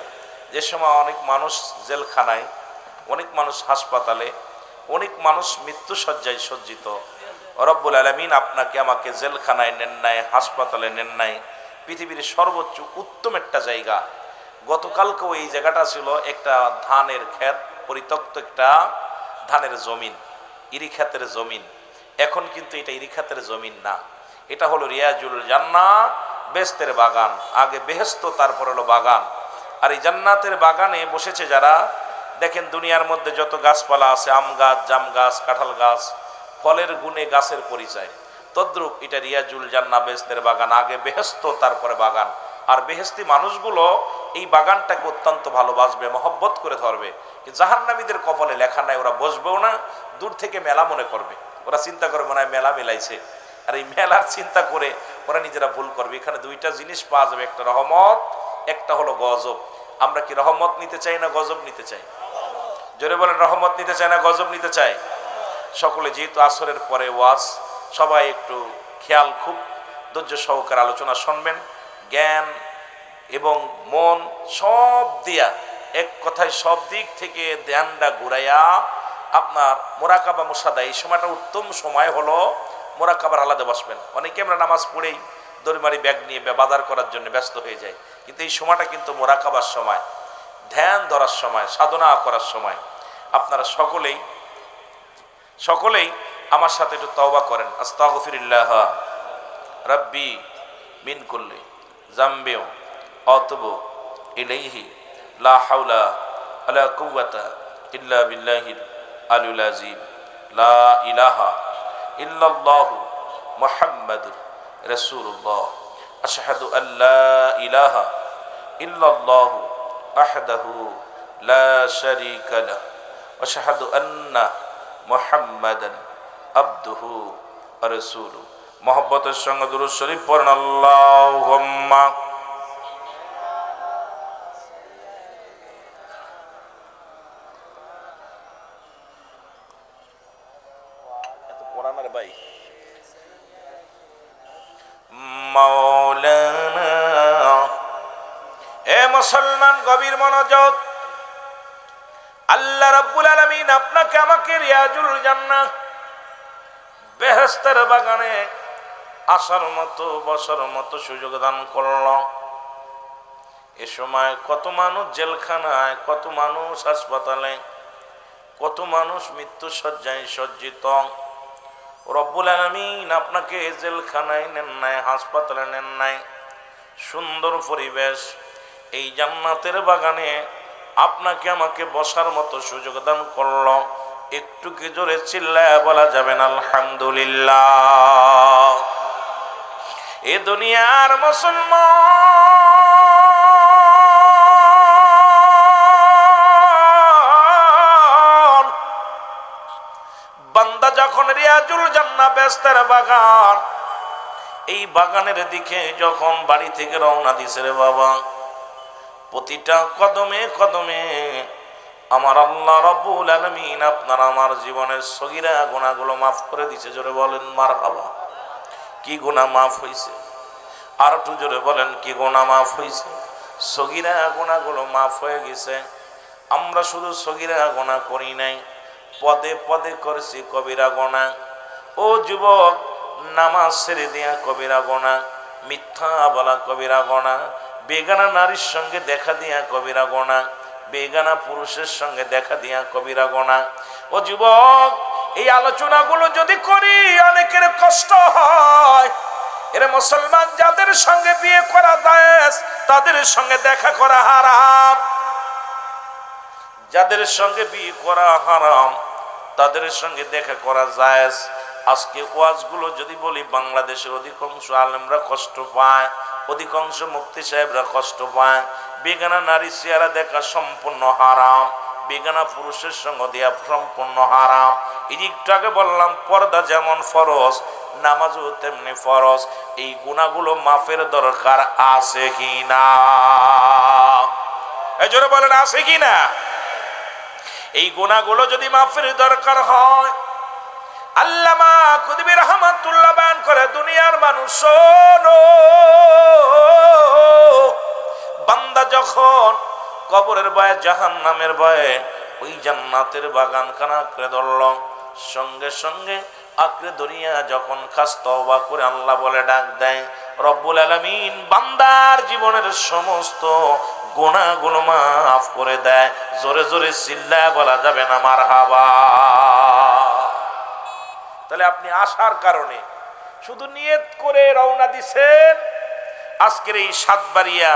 যে সময় অনেক মানুষ জেলখানায়, অনেক মানুষ হাসপাতালে, অনেক মানুষ মৃত্যুসজ্জায় সজ্জিত, রব্বুল আলামিন আপনাকে আমাকে জেলখানায় নেন নাই, হাসপাতালে নেন নাই, পৃথিবীর সর্বোচ্চ উত্তম একটা জায়গা। গতকালকেও এই জায়গাটা ছিল একটা ধানের ক্ষেত, পরিত্যক্ত একটা ধানের জমিন, ইরি ক্ষেতের জমিন। এখন কিন্তু এটা ইরি ক্ষেতের জমিন না, এটা হলো রিয়াজুল জান্নাহ বেহেশতের বাগান, আগে বেহেশত তারপর হলো বাগান। আর এই জান্নাতের বাগানে বসেছে যারা, দেখেন দুনিয়ার মধ্যে যত গাছপালা আছে, আম গাছ, জাম গাছ, কাঁঠাল গাছ, ফলের গুণে গাছের পরিচয়, তদ্রূপ এটা রিয়াজুল জান্নাহ বেহেশতের বাগান, আগে বেহেশত তারপরে বাগান। আর বেহেশতি মানুষগুলো এই বাগানটাকে অত্যন্ত ভালোবাসবে, মহব্বত করে ধরবে। কিন্তু জাহান্নামীদের কপালে লেখা নাই, ওরা বসবেও না, দূর থেকে মেলা মনে করবে। ওরা চিন্তা করে মনে হয় মেলা মেলাইছে। আর এই মেলার চিন্তা করে ওরা নিজেরা ভুল করবে। এখানে দুইটা জিনিস পাওয়া যাবে, একটা রহমত, একটা হলো গজব। আমরা কি রহমত নিতে চাই না গজব নিতে চাই? জোরে বলেন, রহমত নিতে চাই না গজব নিতে চাই? সকলে যেহেতু আসরের পরে ওয়াজ, সবাই একটু খেয়াল, খুব ধৈর্য সহকারে আলোচনা শুনবেন। জ্ঞান এবং মন সব দিয়া, এক কথায় সব দিক থেকে ধ্যানটা ঘুরাইয়া আপনার মোরাকাবা মুশাহাদা, এই সময়টা উত্তম সময় হলো মোরাকাবার হালাতে বসবেন। অনেকে আমরা নামাজ পড়েই দড়িমারি ব্যাগ নিয়ে বাজার করার জন্য ব্যস্ত হয়ে যায়, কিন্তু এই সময়টা কিন্তু মোরাকাবার সময়, ধ্যান ধরার সময়, সাধনা করার সময়। আপনারা সকলেই আমার সাথে একটু তওবা করেন। আস্তাগফিরুল্লাহ রাব্বি মিন কুল্লি যামবিন আতুবু ইলাইহি লা হাওলা ওয়ালা কুওয়াতা ইল্লা বিল্লাহিল আলিয়্যিল আযীম। লা ইলাহা ইল্লাল্লাহু মুহাম্মাদুর রাসূলুল্লাহ। আশহাদু আল্লা ইলাহা ইল্লাল্লাহু ওয়াহদাহু লা শারীকা লাহু ওয়া আশহাদু আন্না মুহাম্মাদান আবদুহু ওয়া রাসূলুহু। মুহাব্বতের সঙ্গে দুরূদ শরীফ পড়েন। আল্লাহুম্মা ভাই মাওলানা। এ মুসলমান, গভীর মনোযোগ। আল্লাহ রাব্বুল আলামিন আপনাকে আমাকে রিয়াজুল জান্নাহ বেহেশতের বাগানে আসার মতো, বসার মতো সুযোগ দান করল। এ সময় কত মানুষ জেলখানায়, কত মানুষ হাসপাতালে, কত মানুষ মৃত্যু শয্যায় সজ্জিত। রব্বুল আলামিন আপনাকে জেলখানায় নেন নাই, হাসপাতালে নেন নাই, সুন্দর পরিবেশ এই জান্নাতের বাগানে আপনাকে আমাকে বসার মতো সুযোগ দান করল। একটু কি জোরে চিল্লায়া বলা যাবেন আলহামদুলিল্লাহ? এ দুনিয়ার মুসলমান বান্দা যখন রিয়াজুল জান্নাহ বেহেশতের বাগান, এই বাগানের দিকে যখন বাড়ি থেকে রওনা দিছে রে বাবা, প্রতিটা কদমে কদমে আমার আল্লাহ রাব্বুল আলামিন আপনার আমার জীবনের সগীরা গুনাহগুলো মাফ করে দিয়েছে। জোরে বলেন মারহাবা। কি গুনাহ মাফ হইছে? আর একটু জোরে বলেন, কি গুনাহ মাফ হইছে? সগীরা গুনাহগুলো মাফ হয়ে গেছে। আমরা শুধু সগীরা গুনাহ করি নাই, পদে পদে করেছি কবিরা গুনাহ। ও যুবক, নামাজ ছেড়ে দিয়া কবিরা গুনাহ, মিথ্যা বলা কবিরা গুনাহ, বেগানা নারীর সঙ্গে দেখা দিয়া কবিরা গুনাহ, বেগানা পুরুষের সঙ্গে দেখা দিয়া কবিরা গুনাহ। ও যুবক, এই আলোচনাগুলো যদি করি অনেকের কষ্ট হয়। এরা মুসলমান, যাদের সঙ্গে বিয়ে করা জায়েজ তাদের সঙ্গে দেখা করা হারাম, যাদের সঙ্গে বিয়ে করা হারাম তাদের সঙ্গে দেখা করা জায়েজ। আজকে ওয়াজগুলো যদি বলি, বাংলাদেশের অধিকাংশ আলেমরা কষ্ট পায়, অধিকাংশ মুফতি সাহেবরা কষ্ট পায়। বেগানা নারী চেহারা দেখা সম্পূর্ণ হারাম, বেগানা পুরুষের সঙ্গ দেয়া সম্পূর্ণ হারাম। এই একটু আগে বললাম, পর্দা যেমন ফরজ, নামাজও তেমনি ফরজ। এই গুনাহগুলো মাফের দরকার আছে কি না? এই জোরে বলেন, আছে কি না? এই গুনাহগুলো যদি মাফের দরকার হয়, আল্লামা কুতুবী রাহমাতুল্লাহ বয়ান করে, দুনিয়ার মানুষ শোনো, বান্দা যখন কবরের ভয়ে, জাহান্নামের ভয়ে ওই জান্নাতের বাগানখানা আঁকড়ে ধরল, সঙ্গে সঙ্গে আঁকড়ে ধরিয়া যখন খাস তওবা করে আল্লাহ বলে ডাক দেয়, রব্বুল আলামিন বান্দার জীবনের সমস্ত গুনাহগুলো মাফ করে দেয়। জোরে জোরে চিল্লায়া বলা যাবে না মারহাবা? তাহলে আপনি আসার কারণে শুধু নিয়ত করে রওনা দিছেন, আজকের এই সাতবাড়িয়া,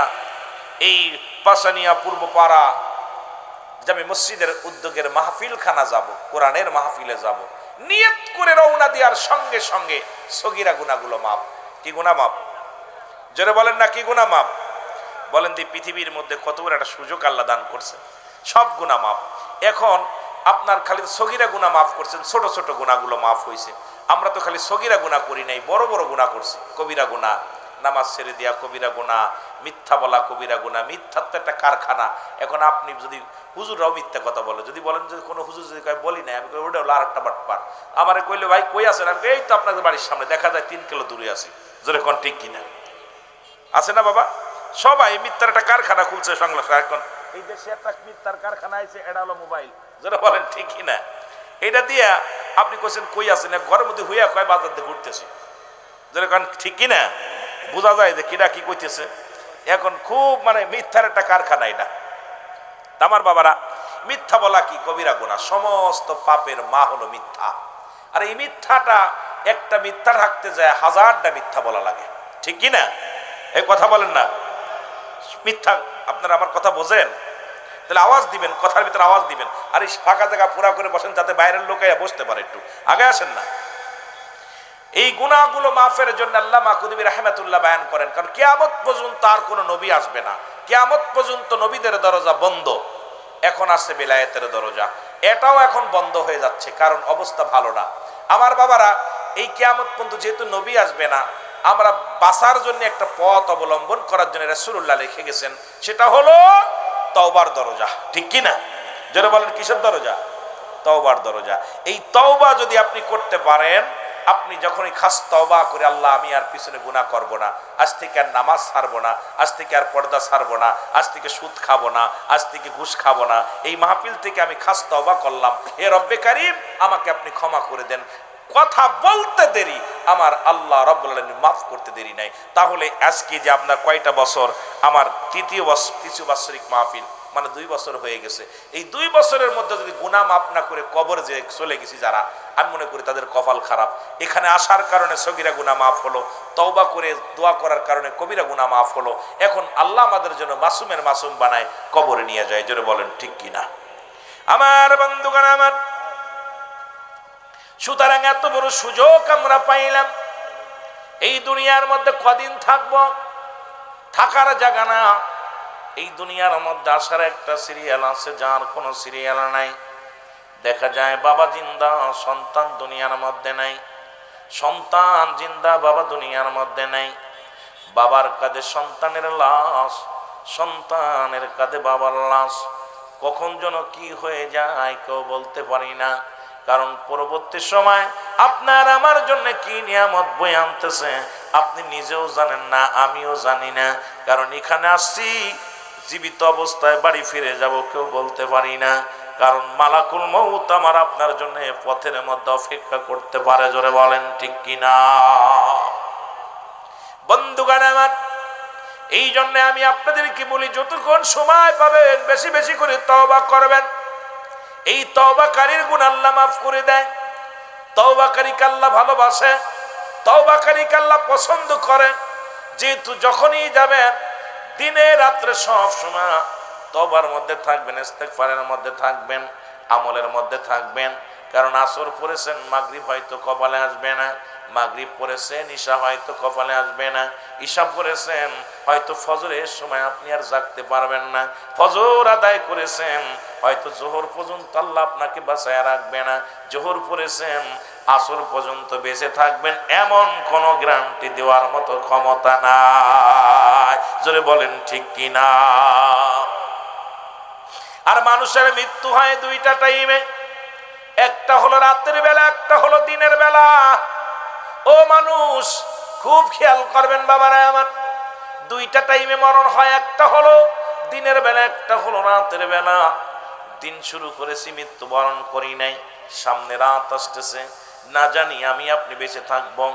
এই পাশানিয়া পূর্বপাড়া জামে মসজিদের উদ্যোগের মাহফিল খানা যাব, কোরআনের মাহফিলে যাব, নিয়ত করে রওনা দেওয়ার সঙ্গে সঙ্গে সগীরা গুনাহগুলো মাপ। কি গুনাহ মাপ? জোরে বলেন না, কি গুনাহ মাপ? বলেন দি পৃথিবীর মধ্যে কত বড় একটা সুযোগ আল্লাহ দান করছে, সব গুনাহ মাপ। এখন আপনার খালি সগীরা গুনাহ মাফ করছেন, ছোট ছোট গুনাহগুলো মাফ হয়েছে। আমরা তো খালি সগীরা গুনাহ করি নাই, বড় বড় গুনাহ করছি। কবিরা গুনাহ, নামাজ ছেড়ে দেওয়া কবিরা গুনাহ, মিথ্যা বলা কবিরা গুনাহ। মিথ্যার তো একটা কারখানা। এখন আপনি যদি হুজুররাও মিথ্যা কথা বলে, যদি বলেন যে কোনো হুজুর যদি কয় বলি নাই, আমি কই ওটা হলো আরেকটা বাটপার। আমারে কইলে ভাই কই আছেন, আমি এই তো আপনাদের বাড়ির সামনে, দেখা যায় 3 কিলো দূরে আছি। জোরে কোন ঠিক কিনা? আছে না বাবা? সবাই মিথ্যার একটা কারখানা খুলছে সংলাপ। এখন এই দেশে একটা মিথ্যার কারখানা আছে, এটা হলো মোবাইল। যারা বলেন ঠিক কিনা? এটা দিয়া আপনি কইছেন কই আছেন, ঘরের মধ্যে হইয়া কয় বাজার দিয়ে ঘুরতেছি। যারা কোন ঠিক কিনা? বোঝা যায় যে কিরা কি কইতেছে। এখন খুব মানে মিথ্যার একটা কারখানা এটা। আমার বাবারা, মিথ্যা বলা কি কবিরা গুনাহ, সমস্ত পাপের মা হলো মিথ্যা। আর এই মিথ্যাটা, একটা মিথ্যা থাকতে যায় 1000টা মিথ্যা বলা লাগে, ঠিক কিনা? এই কথা বলেন না? মিথ্যা, আপনারা আমার কথা বোঝেন? তাহলে আওয়াজ দিবেন, কথার ভিতরে আওয়াজ দিবেন। আর এই ফাঁকা জায়গা পুরা করে বসেন যাতে বাইরের লোক বসতে পারে, একটু আগে আসেন না। এই গুনাহগুলো মাফের জন্য আল্লামা কুতুবী রাহমাতুল্লাহ বয়ান করেন, কারণ কিয়ামত পর্যন্ত আর কোনো নবী আসবে না। কিয়ামত পর্যন্ত নবীদের দরজা বন্ধ, এখন আসছে বেলায়েতের দরজা, এটাও এখন বন্ধ হয়ে যাচ্ছে, কারণ অবস্থা ভালো না। আমার বাবারা, এই কিয়ামত পর্যন্ত যেহেতু নবী আসবে না, আমরা বাঁচার জন্য একটা পথ অবলম্বন করার জন্য রাসূলুল্লাহ লিখে গেছেন, সেটা হলো তওবার দরজা, ঠিক কিনা? যারা বলেন কিসের দরজা? তওবার দরজা। এই তওবা যদি আপনি করতে পারেন, আপনি যখনই খাস তওবা করে, আল্লাহ আমি আর পিছনে গুনাহ করব না, আজ থেকে আর নামাজ ছাড়বো না, আজ থেকে আর পর্দা ছাড়বো না, আজ থেকে সুদ খাবো না, আজ থেকে ঘুষ খাবো না, এই মাহফিল থেকে আমি খাস তওবা করলাম, হে রব্বে কারীম আমাকে আপনি ক্ষমা করে দেন। কথা বলতে দেরি, আমার আল্লাহ রাব্বুল আলামিন মাফ করতে দেরি নাই। তাহলে আজকে যে আপনার কয়টা বছর, আমার তৃতীয় বাৎসরিক মাহফিল, মানে 2 বছর হয়ে গেছে। এই 2 বছরের মধ্যে যদি গুনাহ মাফ না করে কবরে যে চলে গেছি যারা, আমি মনে করি তাদের কপাল খারাপ। এখানে আসার কারণে সগীরা গুনাহ মাফ হলো, তওবা করে দোয়া করার কারণে কবিরা গুনাহ মাফ হলো। এখন আল্লাহ আমাদের জন্য মাসুমের মাসুম বানায় কবরে নিয়ে যায়। জোরে বলেন ঠিক কিনা? আমার বন্ধুগণ, আমার সুতরাং এত বড় সুযোগ আমরা পাইলাম। এই দুনিয়ার মধ্যে কদিন থাকবো? থাকার জায়গা না। এই দুনিয়ার মধ্যে আসার একটা সিরিয়াল আছে, যার কোনো সিরিয়াল নাই। দেখা যায় বাবা জিন্দা, সন্তান দুনিয়ার মধ্যে নাই, সন্তান জিন্দা, বাবা দুনিয়ার মধ্যে নাই। বাবার কাঁধে সন্তানের লাশ, সন্তানের কাঁধে বাবার লাশ। কখন যেন কি হয়ে যায় কেউ বলতে পারি না, কারণ পরবর্তী সময় আপনার আমার জন্য কি নিয়ামত বয়ে আনতেছে আপনি নিজেও জানেন না, আমিও জানি না। কারণ এখানে আসছি, জীবিত অবস্থায় বাড়ি ফিরে যাব কেউ বলতে পারি না, কারণ মালাকুল মউত আমার আপনার জন্য পথের মধ্যে অপেক্ষা করতে পারে। জোরে বলেন ঠিক কিনা? বন্ধুগণ আমার, এই জন্য আমি আপনাদেরকে বলি, যতক্ষণ সময় পাবেন বেশি বেশি করে তওবা করবেন। এই তওবাকারীর গুনাহ আল্লাহ মাফ করে দেয়। তওবাকারীকে আল্লাহ ভালোবাসে, তওবাকারীকে আল্লাহ পছন্দ করে। যেহেতু যখনই যাবেন, দিনে রাত্রে সব সময় তওবার মধ্যে থাকবেন, ইস্তেগফারের মধ্যে থাকবেন, আমলের মধ্যে থাকবেন। কারণ আসর পড়েছেন, মাগরিব হয়তো কপালে আসবে না, মাগরিব পড়েছেন, ঈশা হয়তো কপালে আসবে না, ঈশা পড়েছেন, হয়তো ফজরের সময় আপনি আর জাগতে পারবেন না, ফজর আদায় করেছেন, হয়তো জোহর পর্যন্ত আল্লাহ আপনাকে বাঁচায় রাখবে না, জোহর পড়েছেন, আসর পর্যন্ত বেঁচে থাকবেন, এমন কোন গ্যারান্টি দেওয়ার মতো ক্ষমতা নাই। জোরে বলেন ঠিক কিনা? আর মানুষের মৃত্যু হয় 2টা টাইমে, একটা হলো রাতের বেলা, একটা হলো দিনের বেলা। ও মানুষ, খুব খেয়াল করবেন বাবারা আমার, 2টা টাইমে মরণ হয়, একটা হলো দিনের বেলা, একটা হলো রাতের বেলা। দিন শুরু করেছি, মৃত্যুবরণ করি নাই, সামনে রাত আসতেছে, না জানি আমি আপনি বেঁচে থাকবো।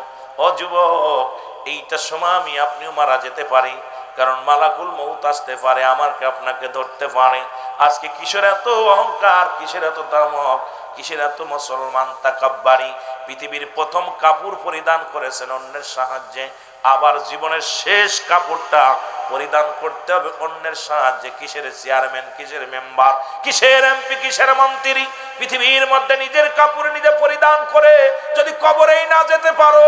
ও যুবক, এইটা সময় আমি আপনিও মারা যেতে পারি, কারণ মালাকুল মউত আসতে পারে, আমাকে আপনাকে ধরতে পারে। আজকে কিসের এত অহংকার, কিসের এত দামক, কিসের এত মুসলমান তাকাব্বারি? পৃথিবীর প্রথম কাপড় পরিধান করেছেন অন্যের সাহায্যে, আবার জীবনের শেষ কাপড়টা পরিধান করতে হবে অন্যের সাহায্যে। কিসের চেয়ারম্যান, কিসের মেম্বার, কিসের এমপি, কিসের মন্ত্রী, পৃথিবীর মধ্যে নিজের কাপড় নিজে পরিধান করে যদি কবরেই না যেতে পারো,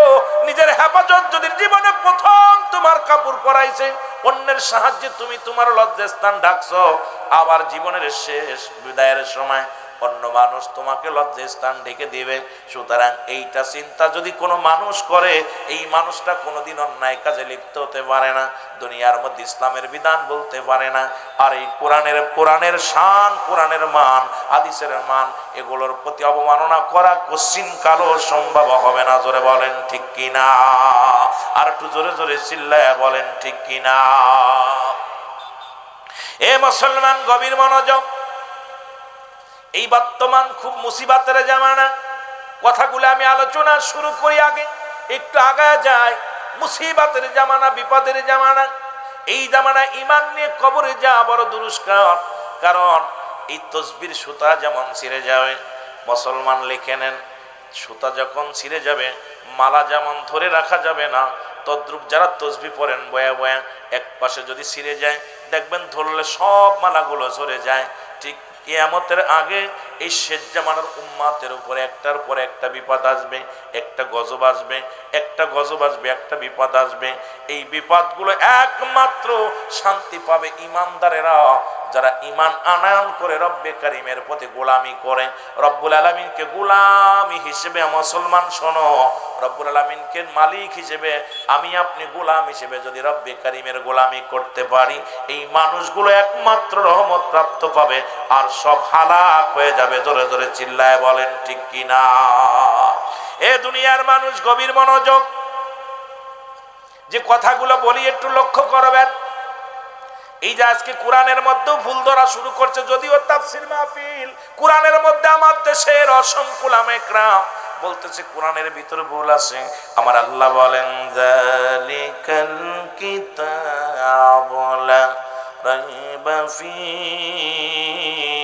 নিজের হেফাজত যদি জীবনে প্রথম তোমার কাপড় পরাইছে, অন্যের সাহায্যে তুমি তোমার লজ্জাস্থান ঢাকছো, আবার জীবনের শেষ বিদায়ের সময় অন্য মানুষ তোমাকে লজ্জাস্থান ঢেকে দিবে। সুতরাং এইটা চিন্তা যদি কোনো মানুষ করে, এই মানুষটা কোনোদিন অন্যায় কাজে লিপ্ত হতে পারে না, দুনিয়ার মধ্যে ইসলামের বিধান বলতে পারে না। আর এই কোরআনের শান, কোরআনের মান, হাদিসের মান, এগুলোর প্রতি অবমাননা করা কোশ্চিন কালো সম্ভব হবে না। জোরে বলেন ঠিক কিনা? আর একটু জোরে জোরে চিল্লায় বলেন ঠিক কিনা? এ মুসলমান, গভীর মনোযোগ। এই বর্তমান খুব মুসিবতের জামানা। কথাগুলো আমি আলোচনা শুরু করি, আগে একটু আগায় যায়। মুসিবতের জামানা, বিপদের জামানা। এই জামানা ঈমান নিয়ে কবরে যাওয়া বড় দুরুস্কার। কারণ এই তসবির সুতা যেমন ছিঁড়ে যাবে, মুসলমান লিখে নেন, সুতা যখন ছিঁড়ে যাবে, মালা যেমন ধরে রাখা যাবে না, তদ্রূপ যারা তসবি পড়েন বয়া বয়া, এক পাশে যদি ছিঁড়ে যায়, দেখবেন ধরলে সব মালাগুলো ঝরে যায়। ঠিক কিয়ামতের আগে এই শেষ জামানার উম্মাতের উপরে একটার পর একটা বিপদ আসবে, একটা গজব আসবে, একটা গজব আসবে, একটা বিপদ আসবে। এই বিপদগুলো একমাত্র শান্তি পাবে ইমানদারেরা, যারা ঈমান আনয়ন করে রব্বে কারীমের প্রতি গোলামি করে। রব্বুল আলামিনকে গোলামি হিসেবে, মুসলমান শোনো, রব্বুল আলামিনকে মালিক হিসেবে, আমি আপনি গোলাম হিসেবে যদি রব্বে কারীমের গোলামি করতে পারি, এই মানুষগুলো একমাত্র রহমত প্রাপ্ত পাবে, আর সব হালাক হয়ে যাবে। জোরে জোরে চিল্লায় বলেন ঠিক কিনা? এ দুনিয়ার মানুষ, গভীর মনোযোগ। যে কথাগুলো বলি একটু লক্ষ্য করবেন। এই যে আজকে কোরআনের মধ্যেও ভুল ধরা শুরু করছে, যদিও তাফসীর মাহফিল, কোরআনের মধ্যে আমার দেশের অসংখ্য উলামা ইকরাম বলতেছে কোরআনের ভিতরে ভুল আছে। আমার আল্লাহ বলেন, যালিকাল কিতাবু লা রাইবা ফীহি,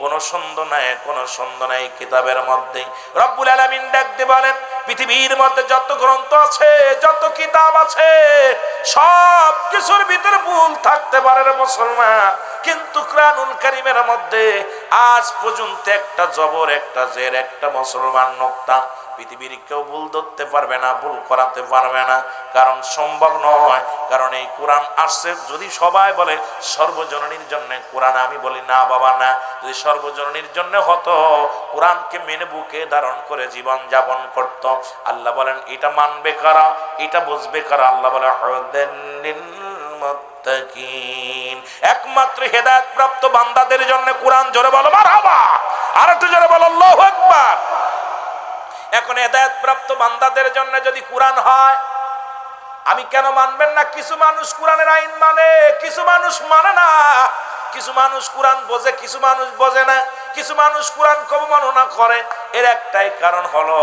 কোন সন্দেহ নাই, কোন সন্দেহ নাই কিতাবের মধ্যে। রব্বুল আলামিন ডাকতে বলেন, পৃথিবীর মধ্যে যত গ্রন্থ আছে, যত কিতাব আছে, সব কিছুর ভিতরে ভুল থাকতে পারে রে মুসলমান, কিন্তু কোরআনুল কারীমের মধ্যে আজ পর্যন্ত একটা জবর, একটা জের, একটা মুসলমান নোক্তা পৃথিবীর কেউ ভুল ধরতে পারবে না, ভুল করাতে পারবে না। কারণ সম্ভব নয়। কারণ এই কোরআন আসছে, যদি সবাই বলে সর্বজননীর জন্য কোরআন, আমি বলি না বাবা না। যদি সর্বজননীর জন্য হতো, কোরআনকে মেনে বুকে ধারণ করে জীবন যাপন করত। আল্লাহ বলেন এটা মানবে কারা, এটা বুঝবে কারা? আল্লাহ বলে হুদাল লিল মুত্তাকিন, একমাত্র হেদায়েত প্রাপ্ত বান্দাদের জন্য কোরআন। জোরে বলো মারহাবা, আর একটু জোরে বলো আল্লাহু আকবার। এখন হেদায়েত প্রাপ্ত বান্দাদের জন্য যদি কোরআন হয়, আমি কেন মানবেন না? কিছু মানুষ কোরআনের আইন মানে, কিছু মানুষ মানে না। কিছু মানুষ কোরআন বোঝে, কিছু মানুষ বোঝে না। কিছু মানুষ কোরআন অবমাননা করে। এর একটাই কারণ হলো,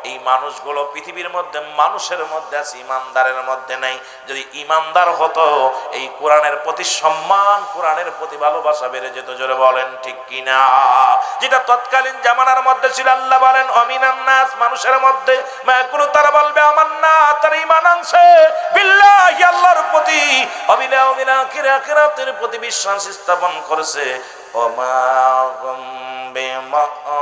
এই মানুষগুলো পৃথিবীর মধ্যে মানুষের মধ্যে আছে, ইমানদারের মধ্যে নাই। যদি ইমানদার হতো, এই কোরআনের প্রতি সম্মান, কোরআনের প্রতি ভালোবাসা বেড়ে যেত। জোরে বলেন ঠিক কিনা? যেটা তৎকালীন জামানার মধ্যে ছিল। আল্লাহ বলেন অমিনান নাস, মানুষের মধ্যে মায়াকুলু, তারা বলবে আমান্না, তারা ঈমান আনছে বিল্লাহি, আল্লাহর প্রতি, অবিলা অমিনা আখিরাতের প্রতি বিশ্বাস স্থাপন করেছে। ওমা হুম বিমুমিনিন,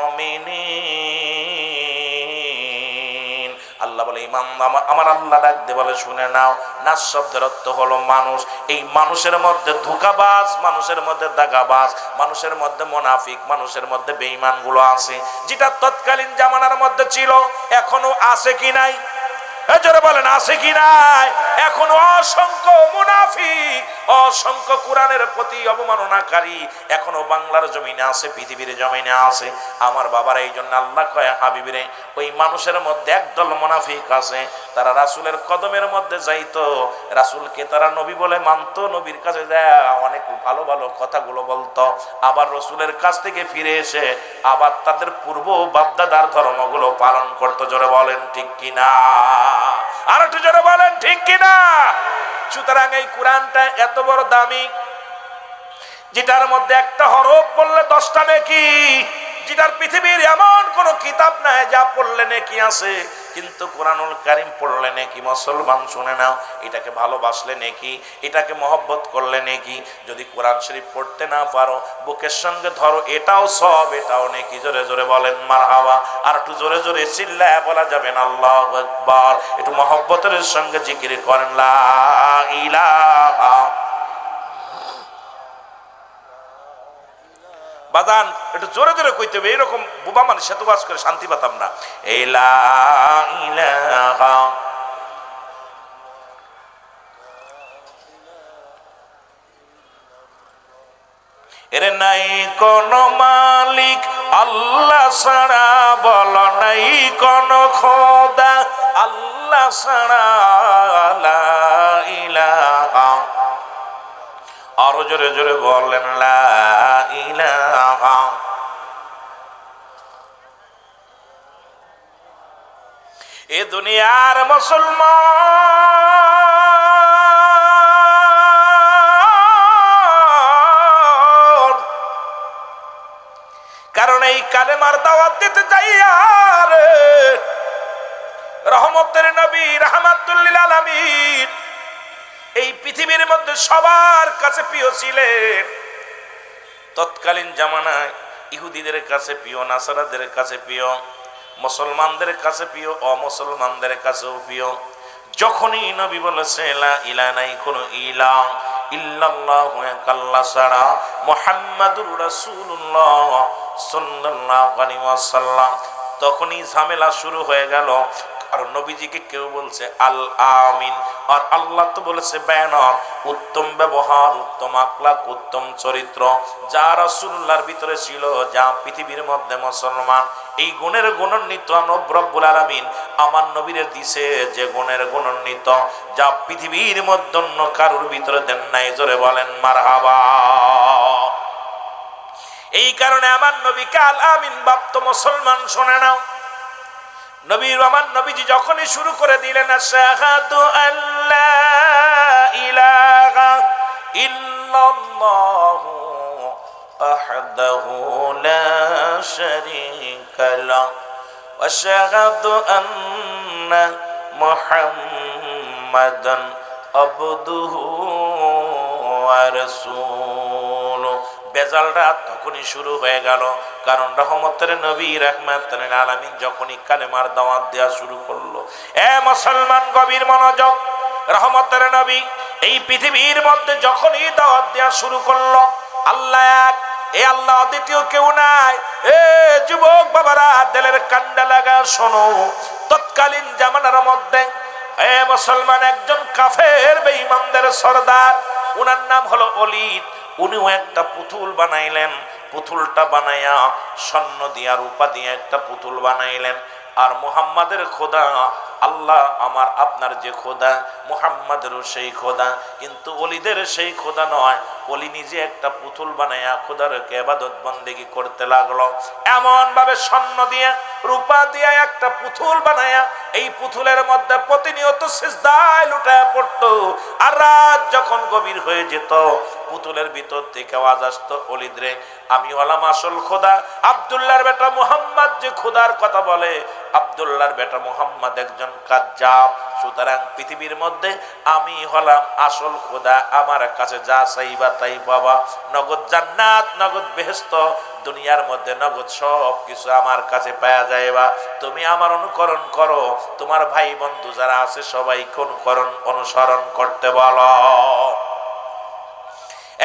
আল্লাহ বলে ইমান, আমার আল্লাহ ডাক দিয়ে বলে শুনে নাও, নাস শব্দের অর্থ হলো মানুষ। এই মানুষের মধ্যে ধোঁকাবাজ, মানুষের মধ্যে দাগাবাজ, মানুষের মধ্যে মুনাফিক, মানুষের মধ্যে বেঈমান গুলো আছে। যেটা তৎকালীন জামানার মধ্যে ছিল, এখনো আছে কি নাই? জোরে বলেন আছে কি নাই? এখনো অসংখ্য মুনাফিক, অসংখ্য কোরআনের প্রতি অবমাননাকারী এখনো বাংলার জমিনে আছে, পৃথিবীর জমিনে আছে। আমার বাবার এই জন্য আল্লাহ কয় হাবিবরে, ওই মানুষের মধ্যে একদল মুনাফিক আছে, তারা রাসূলের কদমের মধ্যে যাইতো, রাসূলকে তারা নবী বলে মানতো, নবীর কাছে যায় অনেক ভালো ভালো কথাগুলো বলতো, আবার রাসূলের কাছ থেকে ফিরে এসে আবার তাদের পূর্ব বাপদাদার ধর্মগুলো পালন করতো। জোরে বলেন ঠিক কিনা? আর একটু জোরে বলেন ঠিক কিনা? সুতরাং এই কোরআনটা এত বড় দামি, যেটার মধ্যে একটা হরফ পড়লে 10টা নেকি, যেটার পৃথিবীর এমন কোন কিতাব নাই যা পড়লে নেকি আছে, কিন্তু কোরআনুল কারীম পড়লে নেকি মুসলমান শুনে নাও, এটাকে ভালোবাসলে নেকি, এটাকে মহব্বত করলে নেকি। যদি কোরআন শরীফ পড়তে না পারো বুকের সঙ্গে ধরো, এটাও সব, এটাও নেকি। জোরে জোরে বলেন মারহাবা। আর একটু জোরে জোরে চিল্লায়া বলা যাবেন আল্লাহু আকবার। একটু মহব্বতের সঙ্গে জিকির করেন লা ইলাহা। বাজান একটু জোরে জোরে কইতে হবে, এরকম বোবা মানুষ এত বাস করে শান্তি পাতাম না। এই লা ইলাহা। এর নাই কোন মালিক আল্লাহ ছাড়া, বল নাই কোন খোদা আল্লাহ ছাড়া, লা ইলাহা। আরো জোরে জোরে বলেন লা ইলাহা। এ দুনিয়ার মুসলমান, কারণ এই কালেমার দাওয়াত দিতে যাইয়া রে রহমতের নবী রাহমাতুল লিল আলামিন এই পৃথিবীর মধ্যে সবার কাছে প্রিয় ছিলেন। তৎকালীন জামানায় ইহুদিদের কাছে প্রিয়, নাসারাদের কাছে প্রিয়, মুসলমানদের কাছে প্রিয়, অমুসলমানদের কাছেও প্রিয়। যখনই নবী বলেছে লা ইলাহা, নাই কোনো ইলাহ ইল্লাল্লাহু, এক আল্লাহ ছাড়া, মুহাম্মাদুর রাসূলুল্লাহ সাল্লাল্লাহু আলাইহি ওয়াসাল্লাম, তখনই ঝামেলা শুরু হয়ে গেল। আর নবীজিকে কেউ বলছে আল আমিন, আর আল্লাহ তো বলেছে বেয়ানত, উত্তম ব্যবহার, উত্তম আখলাক, উত্তম চরিত্র যা রাসূলুল্লাহর ভিতরে ছিল, যা পৃথিবীর মধ্যে মুসলমান এই গুণের গুণান্বিত রব্বুল আলামিন আমার নবীরে দিছে, যে গুণের গুণান্বিত যা পৃথিবীর মধ্যে অন্য কারোর ভিতরে দেন নাই। জোরে বলেন মারহাবা। এই কারণে আমার নবীকে আল আমিন বাপ্ত মুসলমান শুনে নাও। নবীর আমার নবীজি যখনই শুরু করে দিলেন আশহাদু আল্লা ইলাহা ইল্লাল্লাহু ওয়াহদাহু লা শারীকা লাহু ওয়া আশহাদু আন্না মুহাম্মাদান আবদুহু ওয়া রাসূলুহু, বেজালটা তখনই শুরু হয়ে গেল। কারণ রহমতের নবী রাহমাতুল লিল আলামিন যখনই কালেমার দাওয়াত দেওয়া শুরু করলো, এ মুসলমান গভীর মনোযোগ, রহমতের নবী এই পৃথিবীর মধ্যে যখনই দাওয়াত দেওয়া শুরু করলো, আল্লাহ এক, এ আল্লাহ দ্বিতীয় কেউ নাই। এ যুবক বাবারা দিলের কান্ডা লাগা শোনো, তৎকালীন জামানার মধ্যে এ মুসলমান একজন কাফের বেঈমানদের সরদার, ওনার নাম হলো ওলীদ। উনিও একটা পুতুল বানাইলেন, পুতুলটা বানাইয়া স্বর্ণ দিয়া রূপা দিয়া একটা পুতুল বানাইলেন। আর মুহাম্মাদের খোদা আল্লাহ আমার আপনার যে খোদা, মুহাম্মাদেরও সেই খোদা, কিন্তু ওলীদের সেই খোদা নয়। ওলী নিজে একটা পুতুল বানাইয়া খোদার ইবাদত বন্দেগী করতে লাগলো। এমন ভাবে স্বর্ণ দিয়া রূপা দিয়া একটা পুতুল বানাইয়া এই পুতুলের মধ্যে প্রতিনিয়ত সিজদায় লুটায় পড়তো। আর রাত যখন গভীর হয়ে যেত, পুতুলের ভিতর থেকে আওয়াজ আসতো, ওলীদ রে, আমি হলাম আসল খোদা। আব্দুল্লাহর বেটা মুহাম্মদ যে খোদার কথা বলে, আব্দুল্লাহর বেটা মুহাম্মদ একজন কাজ্জাব। সুতরাং পৃথিবীর মধ্যে আমি হলাম আসল খোদা, আমার কাছে যা চাইবা তাই পাবা, নগদ জান্নাত, নগদ বেহেশত, দুনিয়ার মধ্যে নগদ সব কিছু আমার কাছে পাওয়া যায়বা। তুমি আমার অনুকরণ করো, তোমার ভাই বন্ধু যারা আছে সবাইকে অনুসরণ করতে বলো।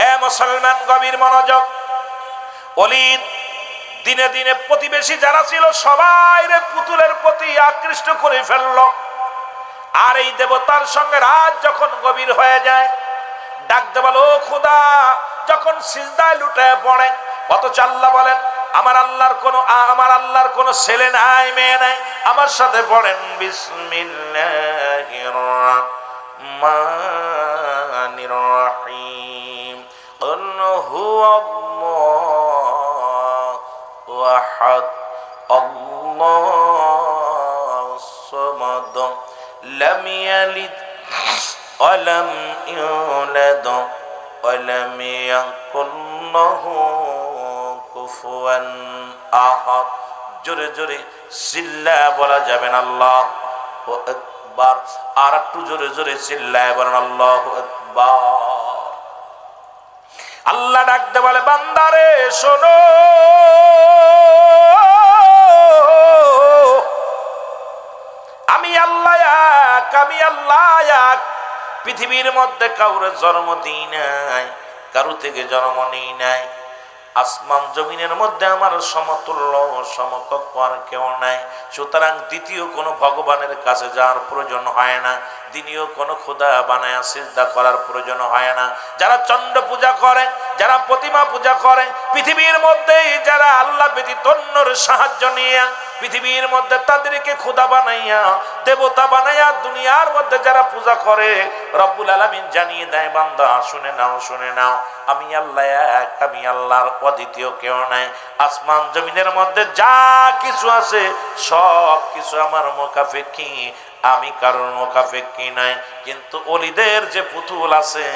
এ মুসলমান গভীর মনোযোগ, ওলীদ দিনে দিনে প্রতিবেশী যারা ছিল সবাই পুতুলের প্রতি আকৃষ্ট করে ফেললো। আর এই দেবতার সঙ্গে রাত যখন গভীর হয়ে যায়, ডাক দেবাল, ও খোদা, যখন সিজদায় লুটায় পড়ে, অথচ আল্লাহ বলেন আমার আল্লাহর কোনো ছেলে নাই, মেয়ে নাই। আমার সাথে পড়েন বিসমিল্লাহির রাহমানির রাহিম, কুল হুয়াল্লাহু আহাদ, আল্লাহুস সামাদ, লাম ইয়ালিদ ওয়া লাম ইউলাদ ওয়া লাম ইয়াকুল লাহু কুফুয়ান আহাদ। জোরে জোরে চিল্লা বলা যাবেন আল্লাহ আকবার। আর একটু জোরে জোরে চিল্লায় বলেন আল্লাহু আকবার। আল্লাহ ডাকতে বলে বান্দারে শোনো, আমি আল্লাহ এক, আমি আল্লাহ এক। পৃথিবীর মধ্যে কাউরে জন্ম দিই নাই, কারু থেকে জন্ম নেই নাই। আসমান জমিনের মধ্যে আমার সমতুল্য সমকক্ষ আর কেউ নাই। সুতরাং দ্বিতীয় কোনো ভগবানের কাছে যাওয়ার প্রয়োজন হয় না, দ্বিতীয় কোনো খোদা বানায়া সিজদা করার প্রয়োজন হয় না। যারা চন্ড পূজা করে, যারা প্রতিমা পূজা করে, পৃথিবীর মধ্যে যারা আল্লাহ ব্যতীত অন্যের সাহায্য নিয়ে পৃথিবীর মধ্যে তাদেরকে খোদা বানাইয়া দেবতা বানাইয়া দুনিয়ার মধ্যে যারা পূজা করে, রব্বুল আলামিন জানিয়ে দেয় বান্দা শুনে নাও, শুনে নাও, আমি আল্লাহ এক, আমি আল্লাহর অদ্বিতীয় কেউ নাই। আসমান জমিনের মধ্যে যা কিছু আছে সব কিছু আমার মুখাপেক্ষী, আমি কারোর মুখাপেক্ষী নাই। কিন্তু অলিদের যে পুতুল আছে,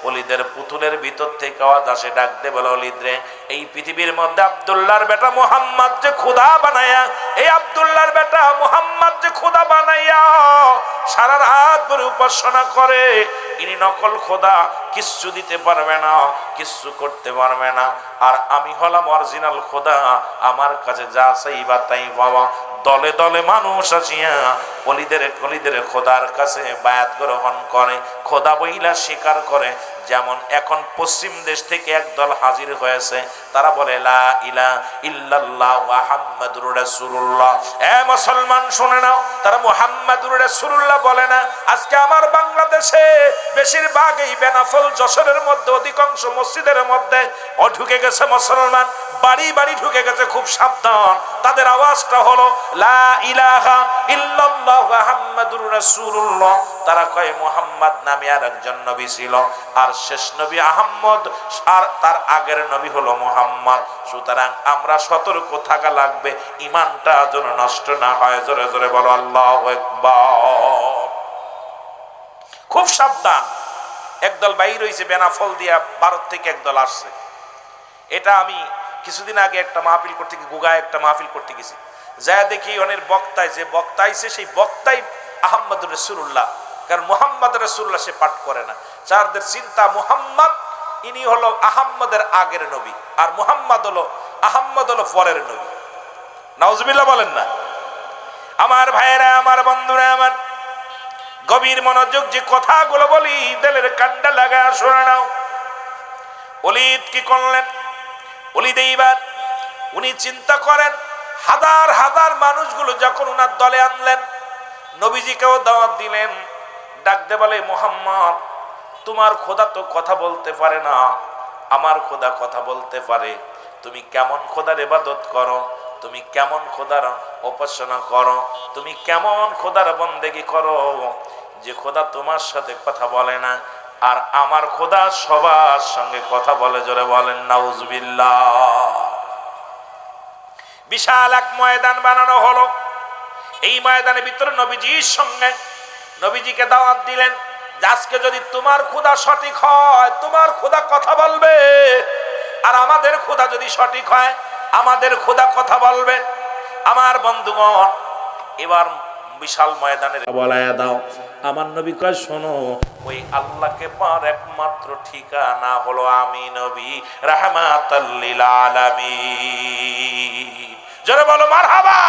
অলিদের পুতুলের ভিতর থেকে আওয়াজ আসে, ডাক দে বলে অলিদ রে, এই পৃথিবীর মধ্যে আব্দুল্লাহর বেটা মুহাম্মদ যে খোদা বানাইয়া, এই আব্দুল্লাহর বেটা মুহাম্মদ যে খোদা বানাইয়া সারা রাত ধরে উপাসনা করে, ইনি নকল খোদা, কিচ্ছু দিতে পারবে না, কিচ্ছু করতে পারবে না। আর আমি হলাম অরিজিনাল খোদা, আমার কাছে যা চাইবা তাই পাওয়া। দলে দলে মানুষ আসিয়া অলিদের খোদার কাছে বায়াত গ্রহণ করে, খোদা বইলা স্বীকার করে। যেমন এখন পশ্চিম দেশ থেকে একদল হাজির হয়েছে, তারা বলে লা ইলাহা ইল্লাল্লাহ মুহাম্মাদুর রাসূলুল্লাহ। এ মুসলমান শুনে নাও, তারা মুহাম্মাদুর রাসূলুল্লাহ বলে না। আজকে আমার বাংলাদেশে বেশিরভাগ এই বেনাফল যশোরের মধ্যে অধিকাংশ মসজিদের মধ্যে ঢুকে গেছে মুসলমান, বাড়ি বাড়ি ঢুকে গেছে। খুব সাবধান, তাদের আওয়াজটা হলো লা ইলাহা ইল্লাল্লাহ মুহাম্মাদুর রাসূলুল্লাহ। তারা কয় মুহাম্মদ নামে আর একজন নবী ছিল, আর শেষ নবী আহমদ, আর তার আগের নবী হলো মুহাম্মদ। সুতরাং আমরা সতর্ক থাকা লাগবে, ঈমানটা যেন নষ্ট না হয়। জোরে জোরে বলো আল্লাহু আকবার। খুব সাবধান। একদল বাইর হইছে বেনাফল দিয়া, ভারত থেকে একদল আসছে। এটা আমি কিছুদিন আগে একটা মাহফিল করতে গিয়ে, গুগায় একটা মাহফিল করতে গেছি, যা দেখি অনেক বক্তায়, যে বক্তা আইছে সেই বক্তাই আহমদুর রাসূলুল্লাহ, কারণ মুহাম্মদ রাসূলুল্লাহ সে পাঠ করে না। যাদের চিন্তা মুহাম্মদ ইনি হলো আহমদের আগের নবী, আর আহমদ হলো পরের নবী। নাউজুবিল্লাহ বলেন না। আমার ভাইয়েরা, আমার বন্ধুরা, আমার গভীর মনোযোগ যে কথাগুলো বলি, দিলের কান্ডা লাগা শোনা নাও। ওলিদ কি করলেন? ওলিদ এইবার উনি চিন্তা করেন, হাজার হাজার মানুষগুলো যখন উনার দলে আনলেন, নবীজিকেও দাওয়াত দিলেন, ডাকতে বলে মুহাম্মদ, তোমার খোদা তো কথা বলতে পারে না, আমার খোদা কথা বলতে পারে। তুমি কেমন খোদার ইবাদত করো, তুমি কেমন খোদার উপাসনা করো, তুমি কেমন খোদার বন্দেগী করো, যে খোদা তোমার সাথে কথা বলে না, আর আমার খোদা সবার সঙ্গে কথা বলে। জোরে বলেন নাউজুবিল্লাহ। বিশাল এক ময়দান বানানো হলো। এই ময়দানের ভিতরে নবীজির সঙ্গে নবীজিকে দাওয়াত দিলেন যে আজকে যদি তোমার খোদা সঠিক হয়, তোমার খোদা কথা বলবে, আর আমাদের খোদা যদি সঠিক হয়, আমাদের খোদা কথা বলবে। আমার বন্ধুগণ, এবার বিশাল ময়দানের বলায়া দাও। আমার নবী কয়, শোনো, ওই আল্লাহকে পার একমাত্র ঠিকানা হলো আমি নবী রাহমাতাল লিল আলামিন। জোরে বলো মারহাবা।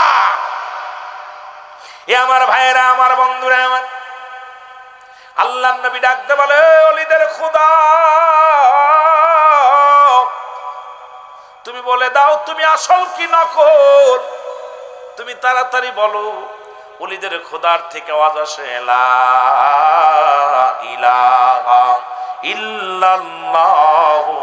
এ আমার ভাইয়েরা, আমার বন্ধুরা, আমার আল্লাহর নবী ডাকতে বলে, ওলিদের খোদা, তুমি বলে দাও তুমি আসল কি নকল, তুমি তাড়াতাড়ি বলো। ওলিদের খোদার থেকে আওয়াজ আসে, লা ইলাহা ইল্লাল্লাহু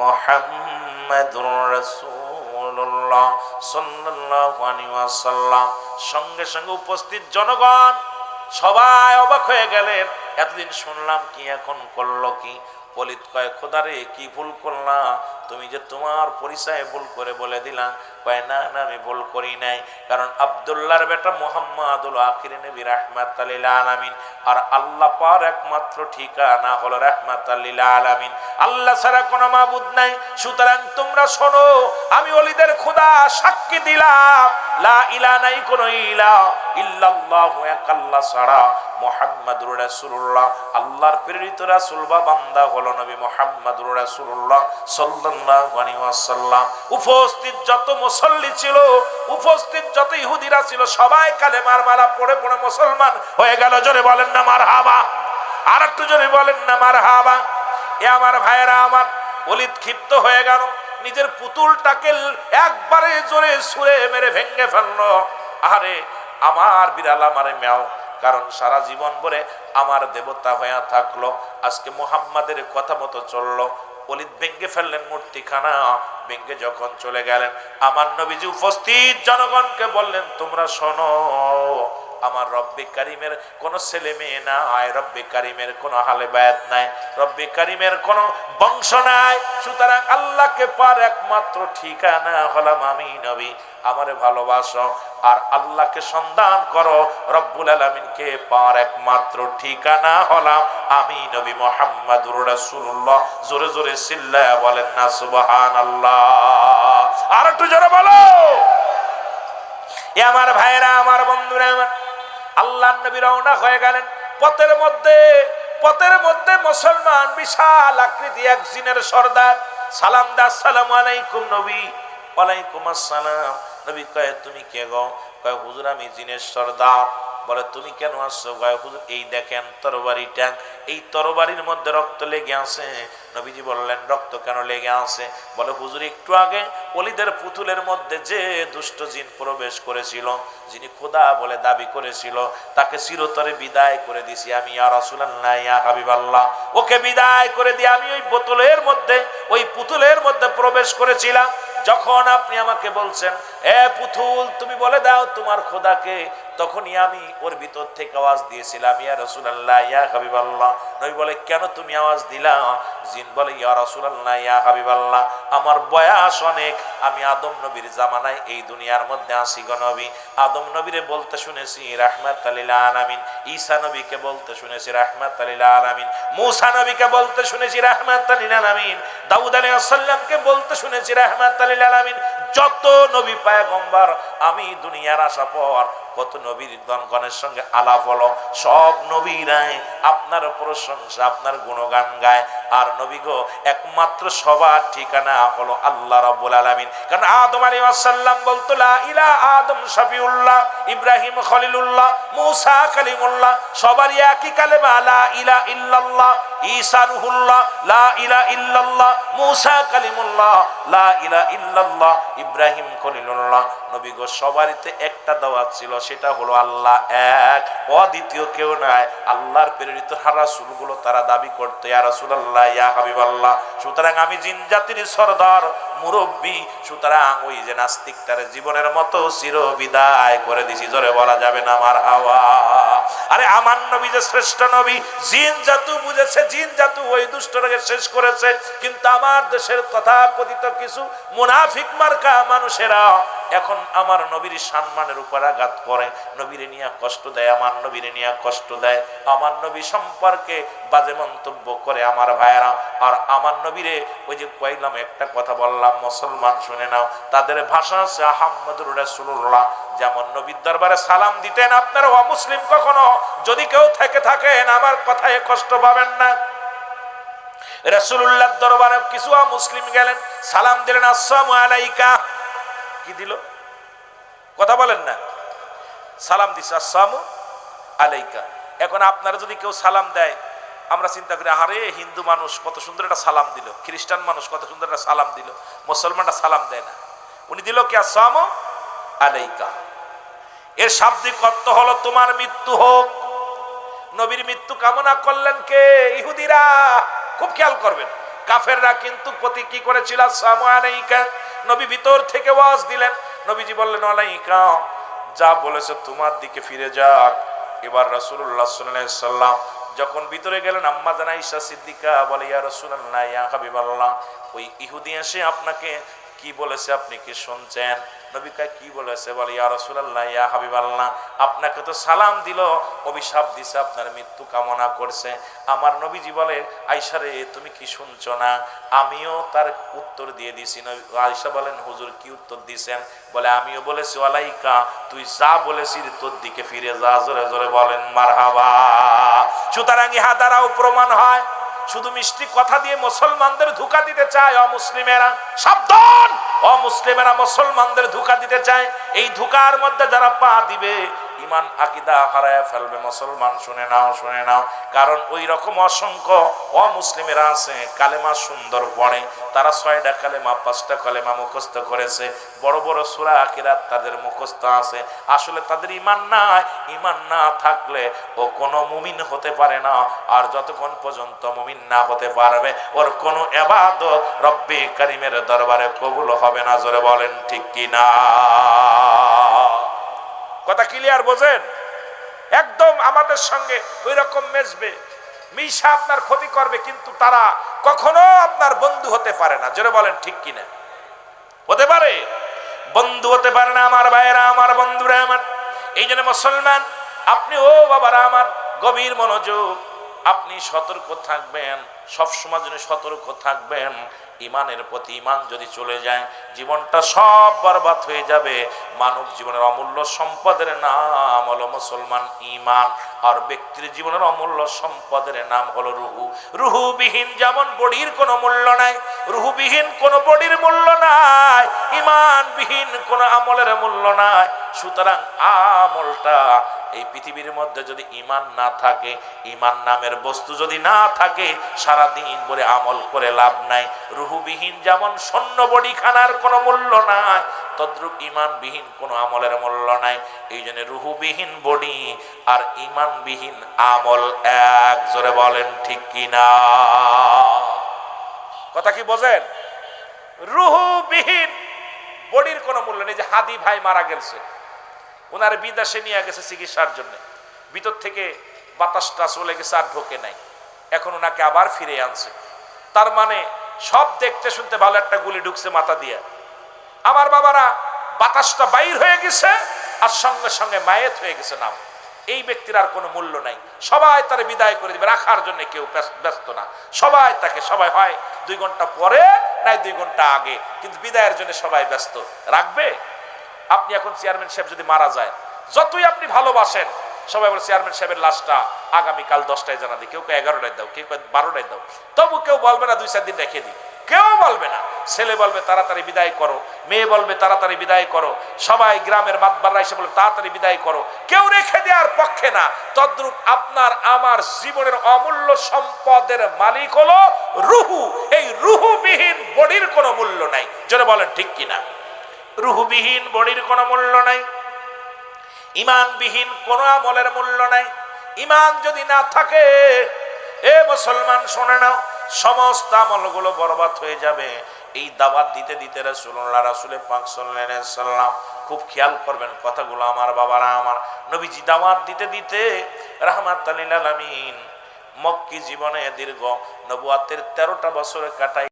মুহাম্মাদুর রাসূলুল্লাহ সাল্লাল্লাহু আলাইহি ওয়াসাল্লাম। সঙ্গে সঙ্গে উপস্থিত জনগণ সবাই অবাক হয়ে গেলেন। এতদিন শুনলাম কি, এখন করলো কি? ওলীদ কয় খোদা রে কি ভুল করলা, তুমি যে তোমার পরিচয় ভুল করে বলে দিলা। কয় না না আমি ভুল করি নাই, কারণ আব্দুল্লাহর বেটা মুহাম্মাদুল আখির নবী রাহমাতাল লিল আলামিন, আর আল্লাহ পার একমাত্র ঠিকানা হলো রাহমাতাল লিল আলামিন, আল্লাহ ছাড়া কোনো মাবুদ নাই। সুতরাং তোমরা শোনো, আমি ওলীদের খোদা সাক্ষী দিলাম লা ইলাহা নাই কোনো ইলাহ ইল্লাল্লাহু এক আল্লাহ ছাড়া মুহাম্মাদুর রাসূলুল্লাহ আল্লাহর প্রেরিত রাসূল বা বান্দা হলো নবী মুহাম্মাদুর রাসূলুল্লাহ সাল্লাল্লাহু আলাইহি ওয়াসাল্লাম। উপস্থিত যত মুসল্লি ছিল, উপস্থিত যত ইহুদিরা ছিল, সবাই কালেমার মালা পড়ে পড়ে মুসলমান হয়ে গেল। জোরে বলেন না মারহাবা, আর একটু জোরে বলেন না মারহাবা। এ আমার ভাইয়েরা আমার, ওলীদ ক্ষিপ্ত হয়ে গেল, নিজের পুতুলটাকে একবারে জোরে ছুঁড়ে মেরে ভেঙে ফেললো। আরে আমার বিড়াল আমারে মেও, কারণ সারা জীবন ভরে আমার দেবতা হয়ে থাকলো, আজকে মুহাম্মাদের কথা মতো চললো। ওলীদ ভেঙে ফেললেন মূর্তিখানা, ভেঙে যখন চলে গেলেন, আমার নবীজি উপস্থিত জনগণকে বললেন, তোমরা শোনো, আমার রব্বে কারিমের কোন ছেলে মেয়ে নাই, রব্বে কারিমের কোন হালে বায়াত নাই, রব্বে কারিমের কোন বংশ নাই। সুতরাং আল্লাহকে পার একমাত্র ঠিকানা হলাম আমি নবী। আমারে ভালোবাসো আর আল্লাহকে সন্ধান করো, রব্বুল আলামিনকে পার একমাত্র ঠিকানা হলাম আমি নবী মুহাম্মাদুর রাসূলুল্লাহ। জোরে জোরে চিল্লায়া বলেন না সুবহানাল্লাহ, আর একটু জোরে বলো। এ আমার ভাইরা আমার বন্ধুরা আমার, আল্লাহর নবী রওনা হয়ে গেলেন। পথের মধ্যে মুসলমান বিশাল আকৃতি এক জিনের সর্দার সালাম দা, আসসালামু আলাইকুম নবী। ওয়ালাইকুম আসসালাম। নবী কয় তুমি কে গো? কয় হুজুর আমি জিনের সর্দার। বলে তুমি কেন আসছো? কয় হুজুর এই দেখেন তরবারিটা, এই তরবারির মধ্যে রক্ত লেগে আছে। নবীজি বললেন রক্ত কেন লেগে আছে? বলে হুজুর একটু আগে ওলীদের পুতুলের মধ্যে যে দুষ্ট জিন প্রবেশ করেছিল, যিনি খোদা বলে দাবি করেছিল, তাকে চিরতরে বিদায় করে দিছি আমি, ইয়া রাসূলুল্লাহ ইয়া হাবিবাল্লাহ। ওকে বিদায় করে দিয়ে আমি ওই পুতুলের মধ্যে প্রবেশ করেছিলাম। যখন আপনি আমাকে বলছেন এ পুতুল তুমি বলে দাও তোমার খোদাকে, তখনই আমি ওর ভিতর থেকে আওয়াজ দিয়েছিলাম ইয়া রাসূলুল্লাহ ইয়া হাবিবাল্লাহ। নবী বলে কেন তুমি আওয়াজ দিলা? জিন বলে ইয়া রাসূলুল্লাহ ইয়া হাবিবাল্লাহ, আমার বয়স অনেক, আমি আদম নবীর জামানায় এই দুনিয়ার মধ্যে আসি গো নবী। আদম নবীরে বলতে শুনেছি রাহমাতাল লিল আলামিন, ঈসা নবীকে বলতে শুনেছি রাহমাতাল লিল আলামিন, মূসা নবীকে বলতে শুনেছি রাহমাতাল লিল আলামিন, দাউদ আলাইহিস সালামকে বলতে শুনেছি রাহমাতাল লিল আলামিন। যত নবী পয়গম্বর আমি দুনিয়ার আসার পর কত নবীর গণের সঙ্গে আলাপ হলো, সব নবীরাই আপনার প্রশংসা আপনার গুণগান গায়। আর নবী গো একমাত্র সবার ঠিকানা হলো আল্লাহ রাব্বুল আলামিন। কারণ আদম আলাইহিস সালাম বলতো লা ইলাহা, আদম শফিউল্লাহ, ইব্রাহিম খলিলুল্লাহ, মূসা কালিমুল্লাহ, সবারই একই কালেমা লা ইলাহা ইল্লাল্লাহ। ঈসা রূহুল্লাহ লা ইলাহা ইল্লাল্লাহ, মূসা কালিমুল্লাহ লা ইলাহা ইল্লাল্লাহ, ইব্রাহিম খলিলুল্লাহ। নবী গো সবারইতে একটা দাওয়াত ছিল, সেটা হলো আল্লাহ এক, অদ্বিতীয় কেউ নাই। আল্লাহর প্রেরিত রাসূলগুলো তারা দাবি করতে ইয়া রাসূলুল্লাহ ইয়া হাবিবাল্লাহ। সুতরাং আমি জিন জাতির সরদার মুরব্বী, সুতরাং ওই যে নাস্তিকটার জীবনের মতো চির বিদায় করে দিছি। জোরে বলা যাবে না মারহাবা। আরে আমার নবী যে শ্রেষ্ঠ নবী, জিন জাতু বুঝেছে, জিন জাতু ওই দুষ্টটাকে শেষ করেছে। কিন্তু আমার দেশের তথাকথিত কিছু মুনাফিক মার্কা মানুষেরা এখন আমার নবীর সম্মানের উপর আঘাত করে, নবীরে নিয়ে কষ্ট দেয়, আমার নবীরে নিয়ে কষ্ট দেয়, আমার নবী সম্পর্কে বাজে মন্তব্য করে আমার ভাইয়েরা। আর আমার নবীরে ওই যে কইলাম একটা কথা বললাম, মুসলমান শুনে নাও, তাদের ভাষা আছে আহমদুর রাসূলুল্লাহ। যেমন নবীর দরবারে সালাম দিতেন, আপনারা অমুসলিম কখনো যদি কেউ থেকে থাকেন আমার কথায় কষ্ট পাবেন না। রাসূলুল্লাহর দরবারে কিছু মুসলিম গেলেন, সালাম দিলেন আসসালামু আলাইকা, কি দিল কথা বলেন না, সালাম দিছে আসসালামু আলাইকা। এখন আপনারা যদি কেউ সালাম দেয়, আমরা চিন্তা করি আরে হিন্দু মানুষ কত সুন্দর একটা সালাম দিল, খ্রিস্টান মানুষ কত সুন্দর একটা সালাম দিল, মুসলমানরা সালাম দেয় না, উনি দিল কি আসসালামু আলাইকা। এর শাব্দিক অর্থ হলো তোমার মৃত্যু হোক। নবীর মৃত্যু কামনা করলেন কে? ইহুদিরা। খুব খেয়াল করবেন, কাফেররা কিন্তু প্রতি কি করেছিল? আসসালামু আলাইকা। নবী ভিতর থেকে ওয়াজ দিলেন, নবীজি বললেন আলাইকা, যা বলেছে তোমার দিকে ফিরে যাক। এবার রাসূলুল্লাহ সাল্লাল্লাহু আলাইহি সাল্লাম যখন ভিতরে গেলেন আম্মা জান আয়েশা সিদ্দিকা বলে, ইয়া রাসূলুল্লাহ, ইয়া হাবিবাল্লাহ, ওই ইহুদি এসে আপনাকে কি বলেছে আপনি কি শুনছেন? নবী কয় কি বলেছে? বলে, ইয়া রাসূলুল্লাহ, ইয়া হাবিবাল্লাহ, আপনাকে তো সালাম দিল, অভিশাপ দিছে, আপনার মৃত্যু কামনা করছে। আমার নবীজি বলে, আয়েশা রে, তুমি কি শুনছো না? আমিও তার উত্তর দিয়ে দিছি। আয়েশা বলেন, হুজুর কি উত্তর দিছেন? বলে, আমিও বলেছি ওয়ালাইকা, তুই যা বলেছিস তোর দিকে ফিরে যা। জোরে জোরে বলেন মারহাবা। সুতরাং ইহা দ্বারাও প্রমাণ হয়, শুধু মিষ্টি কথা দিয়ে মুসলমানদের ধোঁকা দিতে চায় অমুসলিমেরা। সাবধান, অমুসলিমেরা মুসলমানদের ধোঁকা দিতে চায়। এই ধোঁকার মধ্যে যারা পা দিবে, ইমান আকীদা হারায় ফেলবে। মুসলমান শুনে নাও, শুনে নাও, কারণ ওই রকম অসংখ্য অমুসলিমেরা আছে, কালেমা সুন্দর পড়ে, তারা 6টা কালেমা 5টা কালেমা মুখস্থ করেছে, বড় বড় সূরা আখিরাত তাদের মুখস্থ আছে, আসলে তাদের ইমান নাই। ইমান না থাকলে ও কোনো মুমিন হতে পারে না। আর যতক্ষণ পর্যন্ত মুমিন না হতে পারবে, ওর কোনো ইবাদত রব্বে কারীমের দরবারে কবুল হবে না। জোরে বলেন ঠিক কি না? কথা ক্লিয়ার বোঝেন? একদম আমাদের সঙ্গে ওই রকম মেশবে, মিশা আপনার ক্ষতি করবে, কিন্তু তারা কখনো আপনার বন্ধু হতে পারে না। জোরে বলেন ঠিক কিনা? হতে পারে? বন্ধু হতে পারে না আমার ভাইয়েরা, আমার বন্ধুরা আমার। এই জন্য মুসলমান, আপনি ও বাবারা আমার, গভীর মনোযোগ, আপনি সতর্ক থাকবেন, সবসময় জন্য সতর্ক থাকবেন। ইমানের প্রতি ইমান যদি চলে যায়, জীবনটা সব বরবাদ হয়ে যাবে। মানব জীবনের অমূল্য সম্পদের নাম হলো মুসলমান, ইমান। আর ব্যক্তির জীবনের অমূল্য সম্পদের নাম হলো রুহু। রুহুবিহীন যেমন বডির কোনো মূল্য নাই, রুহুবিহীন কোনো বডির মূল্য নাই, ইমানবিহীন কোনো আমলের মূল্য নাই। সুতরাং আমলটা, এই পৃথিবীর মধ্যে যদি ইমান না থাকে, ইমান নামের বস্তু যদি না থাকে, সারাদিন ভরে আমল করে লাভ নাই। রুহুবিহীন যেমন শূন্য বডি খানার কোনো মূল্য নাই, তদ্রূপ ইমানবিহীন কোনো আমলের মূল্য নাই। এই জন্য রুহুবিহীন বডি আর ইমানবিহীন আমল এক। জোরে বলেন ঠিক কিনা? কথা কি বোঝেন? রুহুবিহীন বডির কোনো মূল্য নেই। যে হাদি ভাই মারা গেছে, ওনার বিদেশে নিয়ে গেছে চিকিৎসার জন্য, ভিতর থেকে বাতাসটা চলে গেছে আর ঢোকে নাই, এখন ওনাকে আবার ফিরে আনছে। তার মানে সব দেখতে শুনতে ভালো, একটা গুলি ঢুকছে মাথা দিয়ে। আমার বাবারা, বাতাসটা বাইর হয়ে গেছে আর সঙ্গে সঙ্গে মায়েত হয়ে গেছে নাম। এই ব্যক্তির আর কোনো মূল্য নাই। সবাই তার বিদায় করে দিবে, রাখার জন্য কেউ ব্যস্ত না। সবাই তাকে, সবাই হয় 2 ঘন্টা পরে নাই 2 ঘন্টা আগে, কিন্তু বিদায়ের জন্য সবাই ব্যস্ত। রাখবে? আপনি এখন চেয়ারম্যান সাহেব যদি মারা যায়, যতই আপনি ভালোবাসেন, সবাই বলে চেয়ারম্যান সাহেবের লাশটা আগামীকাল 10টায় জানা দিই, কেউ 11টায় দাও, কেউ 12টায় দাও। তবু কেউ বলবে না 2-4 দিন রেখে দিই, কেউ বলবে না। ছেলে বলবে তাড়াতাড়ি বিদায় করো, মেয়ে বলবে তাড়াতাড়ি বিদায় করো, সবাই গ্রামের মাতবাররা এসে বলবে তাড়াতাড়ি বিদায় করো, কেউ রেখে দেওয়ার পক্ষে না। তদ্রূপ আপনার আমার জীবনের অমূল্য সম্পদের মালিক হলো রুহু। এই রুহুবিহীন বডির কোনো মূল্য নাই। জোরে বলেন ঠিক কিনা? রুহুবিহীন বডির কোনো মূল্য নাই, ইমানবিহীন কোনো আমলের মূল্য নাই। ইমান যদি না থাকে, এ মুসলমান শুনে নাও, সমস্ত আমলগুলো বরবাদ হয়ে যাবে। এই দাওয়াত দিতে দিতে রাসূলুল্লাহ, রাসূলে পাক সাল্লাল্লাহু আলাইহি ওয়াসাল্লাম, খুব খেয়াল করবেন কথাগুলো আমার বাবারা আমার, নবীজি দাওয়াত দিতে দিতে রাহমাতুল লিল আলামিন মক্কি জীবনে দীর্ঘ নবুয়াতের 13টা বছর কাটাই